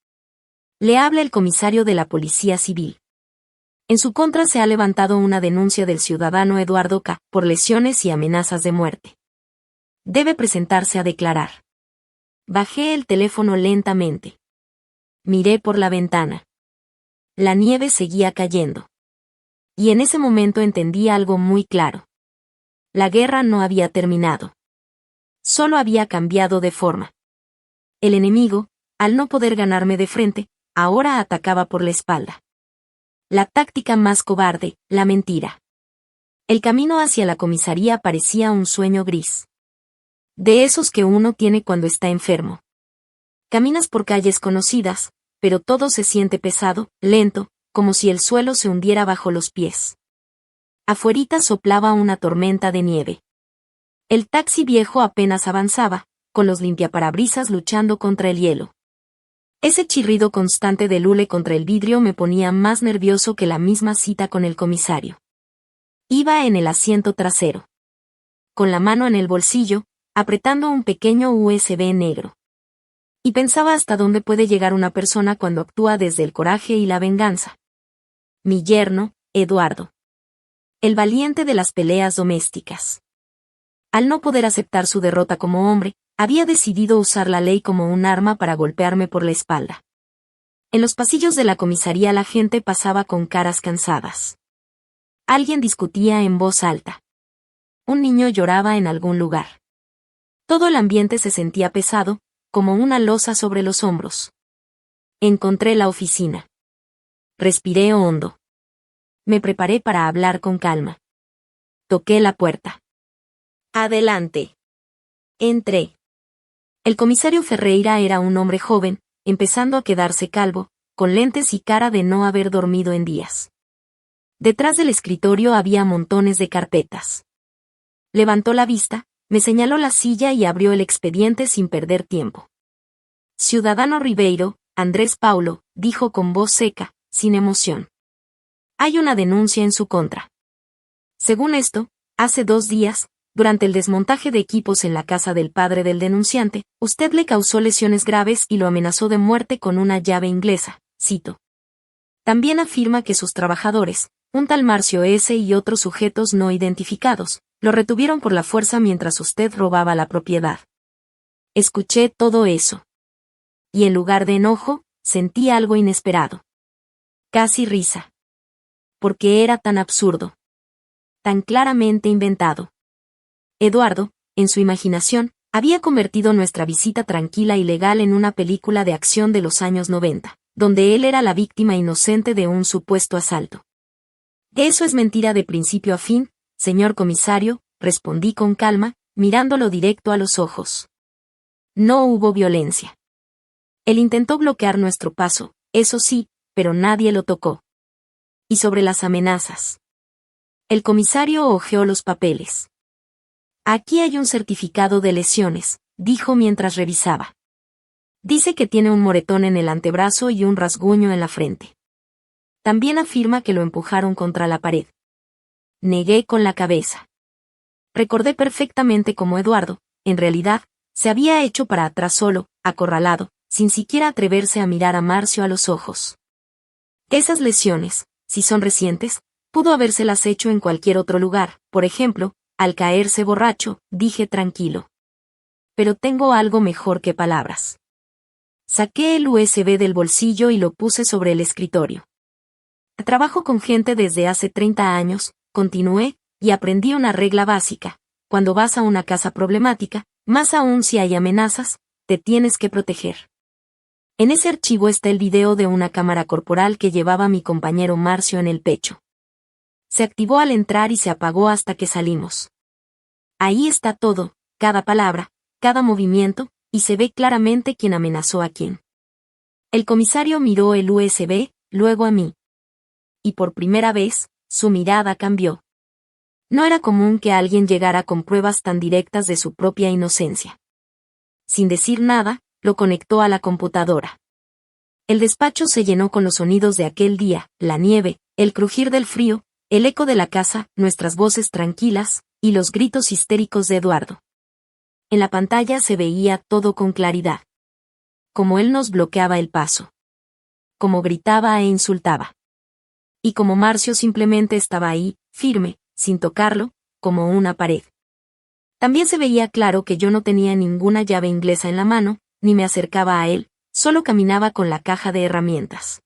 Speaker 1: Le habla el comisario de la Policía Civil. En su contra se ha levantado una denuncia del ciudadano Eduardo K. por lesiones y amenazas de muerte. Debe presentarse a declarar. Bajé el teléfono lentamente. Miré por la ventana. La nieve seguía cayendo. Y en ese momento entendí algo muy claro. La guerra no había terminado. Solo había cambiado de forma. El enemigo, al no poder ganarme de frente, ahora atacaba por la espalda. La táctica más cobarde, la mentira. El camino hacia la comisaría parecía un sueño gris. De esos que uno tiene cuando está enfermo. Caminas por calles conocidas, pero todo se siente pesado, lento, como si el suelo se hundiera bajo los pies. Afuerita soplaba una tormenta de nieve. El taxi viejo apenas avanzaba, con los limpiaparabrisas luchando contra el hielo. Ese chirrido constante del hule contra el vidrio me ponía más nervioso que la misma cita con el comisario. Iba en el asiento trasero. Con la mano en el bolsillo, apretando un pequeño USB negro. Y pensaba hasta dónde puede llegar una persona cuando actúa desde el coraje y la venganza. Mi yerno, Eduardo. El valiente de las peleas domésticas. Al no poder aceptar su derrota como hombre, había decidido usar la ley como un arma para golpearme por la espalda. En los pasillos de la comisaría la gente pasaba con caras cansadas. Alguien discutía en voz alta. Un niño lloraba en algún lugar. Todo el ambiente se sentía pesado, como una losa sobre los hombros. Encontré la oficina. Respiré hondo. Me preparé para hablar con calma. Toqué la puerta. Adelante. Entré. El comisario Ferreira era un hombre joven, empezando a quedarse calvo, con lentes y cara de no haber dormido en días. Detrás del escritorio había montones de carpetas. Levantó la vista, me señaló la silla y abrió el expediente sin perder tiempo. Ciudadano Ribeiro, Andrés Paulo, dijo con voz seca, sin emoción. Hay una denuncia en su contra. Según esto, hace 2 días, durante el desmontaje de equipos en la casa del padre del denunciante, usted le causó lesiones graves y lo amenazó de muerte con una llave inglesa, cito. También afirma que sus trabajadores, un tal Marcio S. y otros sujetos no identificados, lo retuvieron por la fuerza mientras usted robaba la propiedad. Escuché todo eso. Y en lugar de enojo, sentí algo inesperado. Casi risa. Porque era tan absurdo. Tan claramente inventado. Eduardo, en su imaginación, había convertido nuestra visita tranquila y legal en una película de acción de los años 90, donde él era la víctima inocente de un supuesto asalto. Eso es mentira de principio a fin, señor comisario, respondí con calma, mirándolo directo a los ojos. No hubo violencia. Él intentó bloquear nuestro paso, eso sí, pero nadie lo tocó. Y sobre las amenazas. El comisario hojeó los papeles. Aquí hay un certificado de lesiones, dijo mientras revisaba. Dice que tiene un moretón en el antebrazo y un rasguño en la frente. También afirma que lo empujaron contra la pared. Negué con la cabeza. Recordé perfectamente cómo Eduardo, en realidad, se había hecho para atrás solo, acorralado, sin siquiera atreverse a mirar a Marcio a los ojos. Esas lesiones, si son recientes, pudo habérselas hecho en cualquier otro lugar, por ejemplo, al caerse borracho, dije tranquilo. Pero tengo algo mejor que palabras. Saqué el USB del bolsillo y lo puse sobre el escritorio. Trabajo con gente desde hace 30 años, continué, y aprendí una regla básica. Cuando vas a una casa problemática, más aún si hay amenazas, te tienes que proteger. En ese archivo está el video de una cámara corporal que llevaba mi compañero Marcio en el pecho. Se activó al entrar y se apagó hasta que salimos. Ahí está todo, cada palabra, cada movimiento, y se ve claramente quién amenazó a quién. El comisario miró el USB, luego a mí. Y por primera vez, su mirada cambió. No era común que alguien llegara con pruebas tan directas de su propia inocencia. Sin decir nada, lo conectó a la computadora. El despacho se llenó con los sonidos de aquel día, la nieve, el crujir del frío, el eco de la casa, nuestras voces tranquilas, y los gritos histéricos de Eduardo. En la pantalla se veía todo con claridad. Como él nos bloqueaba el paso. Como gritaba e insultaba. Y como Marcio simplemente estaba ahí, firme, sin tocarlo, como una pared. También se veía claro que yo no tenía ninguna llave inglesa en la mano, ni me acercaba a él, solo caminaba con la caja de herramientas.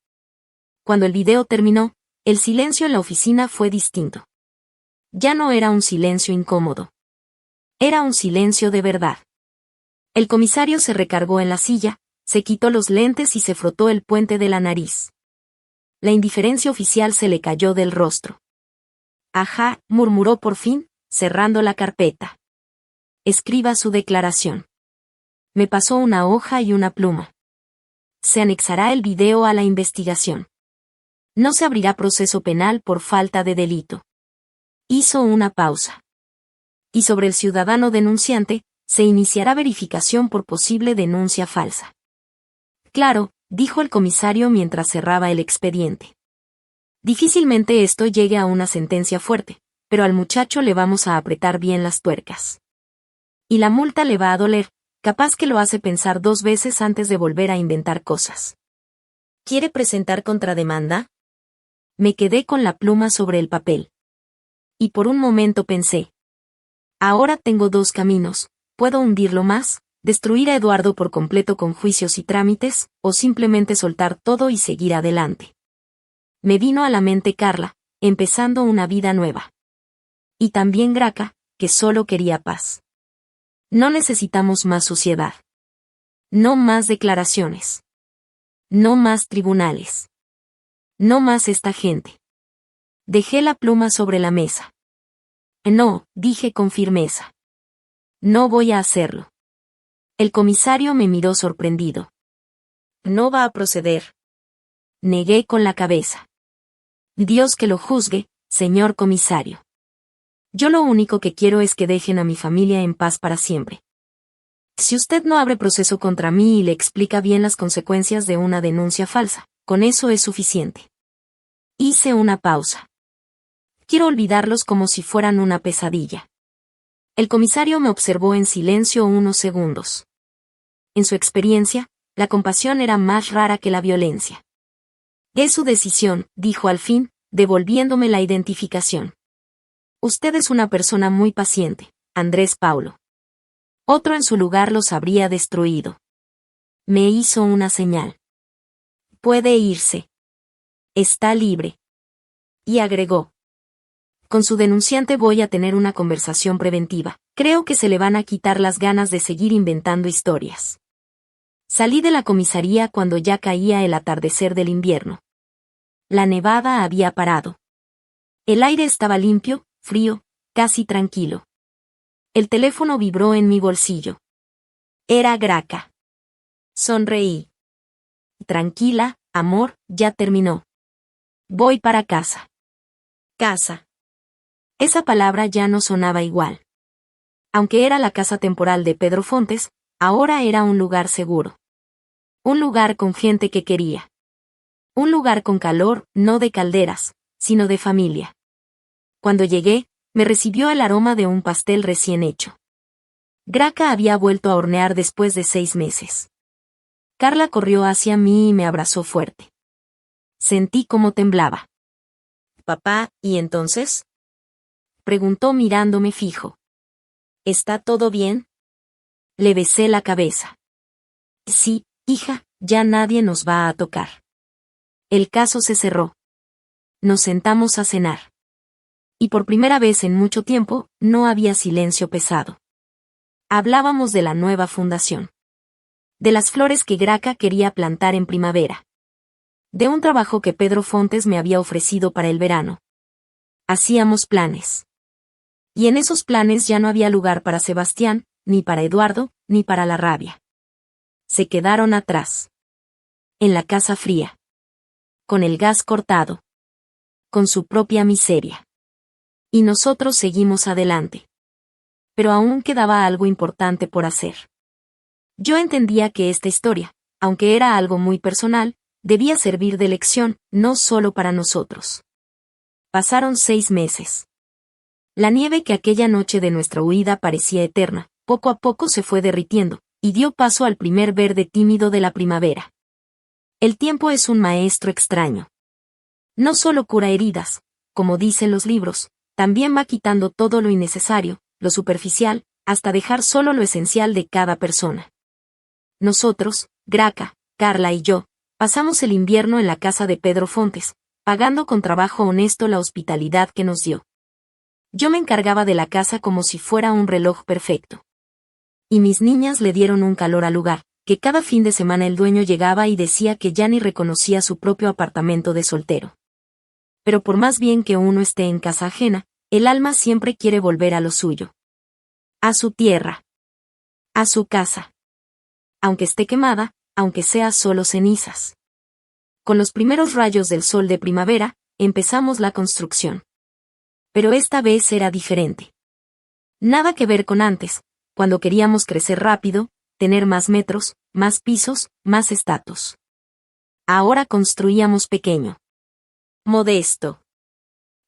Speaker 1: Cuando el video terminó, el silencio en la oficina fue distinto. Ya no era un silencio incómodo. Era un silencio de verdad. El comisario se recargó en la silla, Se quitó los lentes y se frotó el puente de la nariz. La indiferencia oficial se le cayó del rostro. Ajá, murmuró por fin, cerrando la carpeta. Escriba su declaración. Me pasó una hoja y una pluma. Se anexará el video a la investigación. No se abrirá proceso penal por falta de delito. Hizo una pausa. Y sobre el ciudadano denunciante, se iniciará verificación por posible denuncia falsa. Claro, dijo el comisario mientras cerraba el expediente. Difícilmente esto llegue a una sentencia fuerte, pero al muchacho le vamos a apretar bien las tuercas. Y la multa le va a doler, capaz que lo hace pensar 2 veces antes de volver a inventar cosas. ¿Quiere presentar contrademanda? Me quedé con la pluma sobre el papel. Y por un momento pensé. Ahora tengo 2 caminos, puedo hundirlo más, destruir a Eduardo por completo con juicios y trámites, o simplemente soltar todo y seguir adelante. Me vino a la mente Carla, empezando una vida nueva. Y también Graca, que solo quería paz. No necesitamos más suciedad. No más declaraciones. No más tribunales. No más esta gente. Dejé la pluma sobre la mesa. No, dije con firmeza. No voy a hacerlo. El comisario me miró sorprendido. No va a proceder. Negué con la cabeza. Dios que lo juzgue, señor comisario. Yo lo único que quiero es que dejen a mi familia en paz para siempre. Si usted no abre proceso contra mí y le explica bien las consecuencias de una denuncia falsa, con eso es suficiente. Hice una pausa. Quiero olvidarlos como si fueran una pesadilla. El comisario me observó en silencio unos segundos. En su experiencia, la compasión era más rara que la violencia. Es su decisión, dijo al fin, devolviéndome la identificación. Usted es una persona muy paciente, Andrés Paulo. Otro en su lugar los habría destruido. Me hizo una señal. Puede irse. Está libre. Y agregó. Con su denunciante voy a tener una conversación preventiva. Creo que se le van a quitar las ganas de seguir inventando historias. Salí de la comisaría cuando ya caía el atardecer del invierno. La nevada había parado. El aire estaba limpio, frío, casi tranquilo. El teléfono vibró en mi bolsillo. Era Graca. Sonreí. Tranquila, amor, ya terminó. Voy para casa. Casa. Esa palabra ya no sonaba igual. Aunque era la casa temporal de Pedro Fontes, ahora era un lugar seguro. Un lugar con gente que quería. Un lugar con calor, no de calderas, sino de familia. Cuando llegué, me recibió el aroma de un pastel recién hecho. Graca había vuelto a hornear después de 6 meses. Carla corrió hacia mí y me abrazó fuerte. Sentí cómo temblaba. Papá, ¿y entonces? Preguntó mirándome fijo. ¿Está todo bien? Le besé la cabeza. Sí, hija, ya nadie nos va a tocar. El caso se cerró. Nos sentamos a cenar. Y por primera vez en mucho tiempo, no había silencio pesado. Hablábamos de la nueva fundación. De las flores que Graca quería plantar en primavera. De un trabajo que Pedro Fontes me había ofrecido para el verano. Hacíamos planes. Y en esos planes ya no había lugar para Sebastián, ni para Eduardo, ni para la rabia. Se quedaron atrás. En la casa fría. Con el gas cortado. Con su propia miseria. Y nosotros seguimos adelante. Pero aún quedaba algo importante por hacer. Yo entendía que esta historia, aunque era algo muy personal, debía servir de lección, no solo para nosotros. Pasaron 6 meses. La nieve que aquella noche de nuestra huida parecía eterna, poco a poco se fue derritiendo, y dio paso al primer verde tímido de la primavera. El tiempo es un maestro extraño. No solo cura heridas, como dicen los libros, también va quitando todo lo innecesario, lo superficial, hasta dejar solo lo esencial de cada persona. Nosotros, Graca, Carla y yo, pasamos el invierno en la casa de Pedro Fontes, pagando con trabajo honesto la hospitalidad que nos dio. Yo me encargaba de la casa como si fuera un reloj perfecto. Y mis niñas le dieron un calor al lugar, que cada fin de semana el dueño llegaba y decía que ya ni reconocía su propio apartamento de soltero. Pero por más bien que uno esté en casa ajena, el alma siempre quiere volver a lo suyo. A su tierra. A su casa. Aunque esté quemada, aunque sea solo cenizas. Con los primeros rayos del sol de primavera, empezamos la construcción. Pero esta vez era diferente. Nada que ver con antes, cuando queríamos crecer rápido, tener más metros, más pisos, más estatus. Ahora construíamos pequeño. Modesto.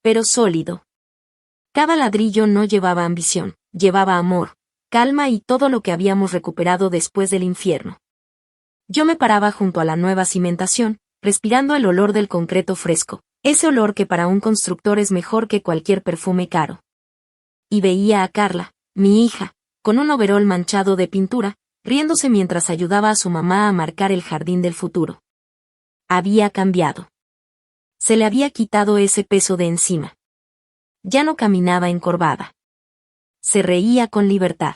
Speaker 1: Pero sólido. Cada ladrillo no llevaba ambición, llevaba amor, calma y todo lo que habíamos recuperado después del infierno. Yo me paraba junto a la nueva cimentación, respirando el olor del concreto fresco, ese olor que para un constructor es mejor que cualquier perfume caro. Y veía a Carla, mi hija, con un overol manchado de pintura, riéndose mientras ayudaba a su mamá a marcar el jardín del futuro. Había cambiado. Se le había quitado ese peso de encima. Ya no caminaba encorvada. Se reía con libertad.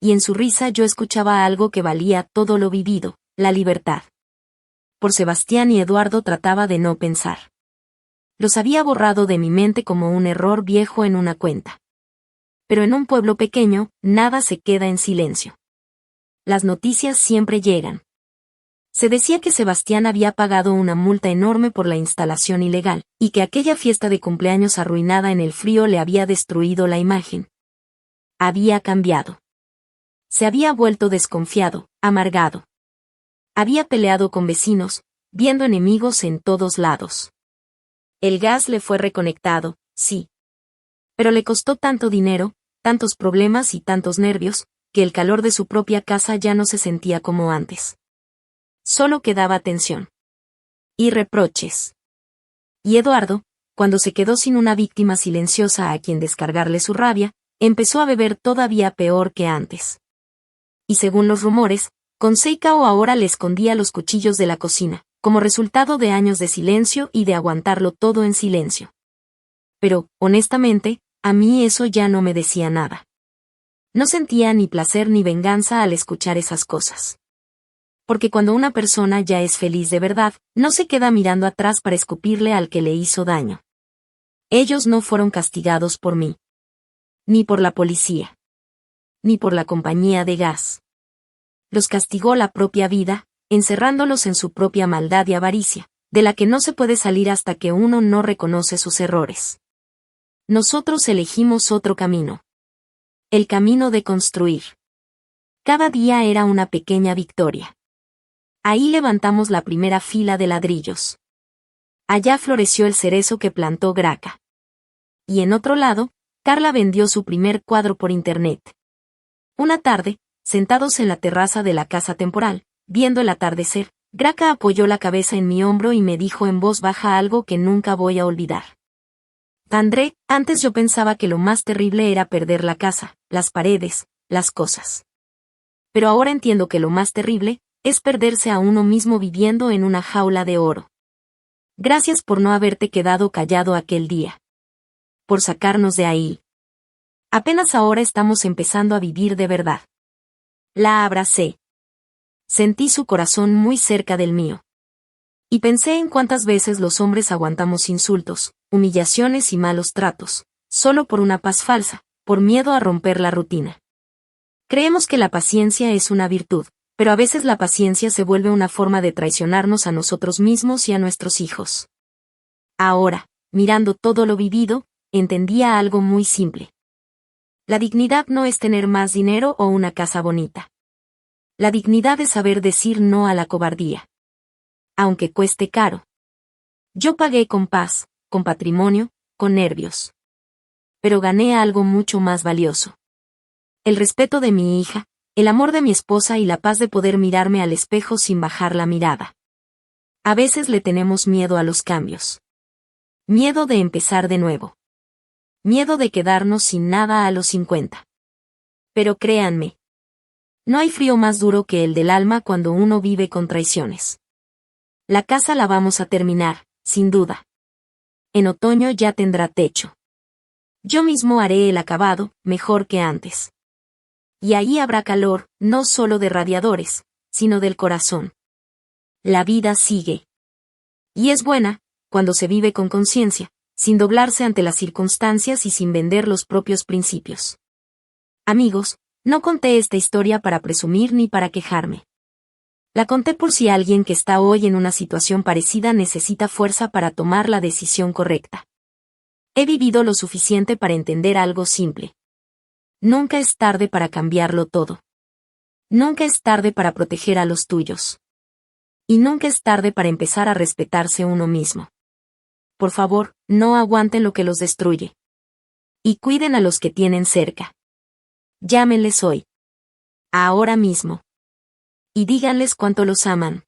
Speaker 1: Y en su risa yo escuchaba algo que valía todo lo vivido, la libertad. Por Sebastián y Eduardo trataba de no pensar. Los había borrado de mi mente como un error viejo en una cuenta. Pero en un pueblo pequeño, nada se queda en silencio. Las noticias siempre llegan. Se decía que Sebastián había pagado una multa enorme por la instalación ilegal, y que aquella fiesta de cumpleaños arruinada en el frío le había destruido la imagen. Había cambiado. Se había vuelto desconfiado, amargado. Había peleado con vecinos, viendo enemigos en todos lados. El gas le fue reconectado, sí. Pero le costó tanto dinero, tantos problemas y tantos nervios, que el calor de su propia casa ya no se sentía como antes. Solo quedaba tensión. Y reproches. Y Eduardo, cuando se quedó sin una víctima silenciosa a quien descargarle su rabia, empezó a beber todavía peor que antes. Y según los rumores, Conseicao ahora le escondía los cuchillos de la cocina, como resultado de años de silencio y de aguantarlo todo en silencio. Pero, honestamente, a mí eso ya no me decía nada. No sentía ni placer ni venganza al escuchar esas cosas. Porque cuando una persona ya es feliz de verdad, no se queda mirando atrás para escupirle al que le hizo daño. Ellos no fueron castigados por mí. Ni por la policía. Ni por la compañía de gas. Los castigó la propia vida, encerrándolos en su propia maldad y avaricia, de la que no se puede salir hasta que uno no reconoce sus errores. Nosotros elegimos otro camino. El camino de construir. Cada día era una pequeña victoria. Ahí levantamos la primera fila de ladrillos. Allá floreció el cerezo que plantó Graca. Y en otro lado, Carla vendió su primer cuadro por internet. Una tarde, sentados en la terraza de la casa temporal, viendo el atardecer, Graca apoyó la cabeza en mi hombro y me dijo en voz baja algo que nunca voy a olvidar. André, antes yo pensaba que lo más terrible era perder la casa, las paredes, las cosas. Pero ahora entiendo que lo más terrible es perderse a uno mismo viviendo en una jaula de oro. Gracias por no haberte quedado callado aquel día. Por sacarnos de ahí. Apenas ahora estamos empezando a vivir de verdad. La abracé. Sentí su corazón muy cerca del mío. Y pensé en cuántas veces los hombres aguantamos insultos, humillaciones y malos tratos, solo por una paz falsa, por miedo a romper la rutina. Creemos que la paciencia es una virtud, pero a veces la paciencia se vuelve una forma de traicionarnos a nosotros mismos y a nuestros hijos. Ahora, mirando todo lo vivido, entendía algo muy simple. La dignidad no es tener más dinero o una casa bonita. La dignidad es saber decir no a la cobardía. Aunque cueste caro. Yo pagué con paz, con patrimonio, con nervios. Pero gané algo mucho más valioso. El respeto de mi hija, el amor de mi esposa y la paz de poder mirarme al espejo sin bajar la mirada. A veces le tenemos miedo a los cambios. Miedo de empezar de nuevo. Miedo de quedarnos sin nada a los 50. Pero créanme. No hay frío más duro que el del alma cuando uno vive con traiciones. La casa la vamos a terminar, sin duda. En otoño ya tendrá techo. Yo mismo haré el acabado, mejor que antes. Y ahí habrá calor, no solo de radiadores, sino del corazón. La vida sigue. Y es buena, cuando se vive con conciencia, sin doblarse ante las circunstancias y sin vender los propios principios. Amigos, no conté esta historia para presumir ni para quejarme. La conté por si alguien que está hoy en una situación parecida necesita fuerza para tomar la decisión correcta. He vivido lo suficiente para entender algo simple. Nunca es tarde para cambiarlo todo. Nunca es tarde para proteger a los tuyos. Y nunca es tarde para empezar a respetarse uno mismo. Por favor, no aguanten lo que los destruye. Y cuiden a los que tienen cerca. Llámenles hoy. Ahora mismo. Y díganles cuánto los aman.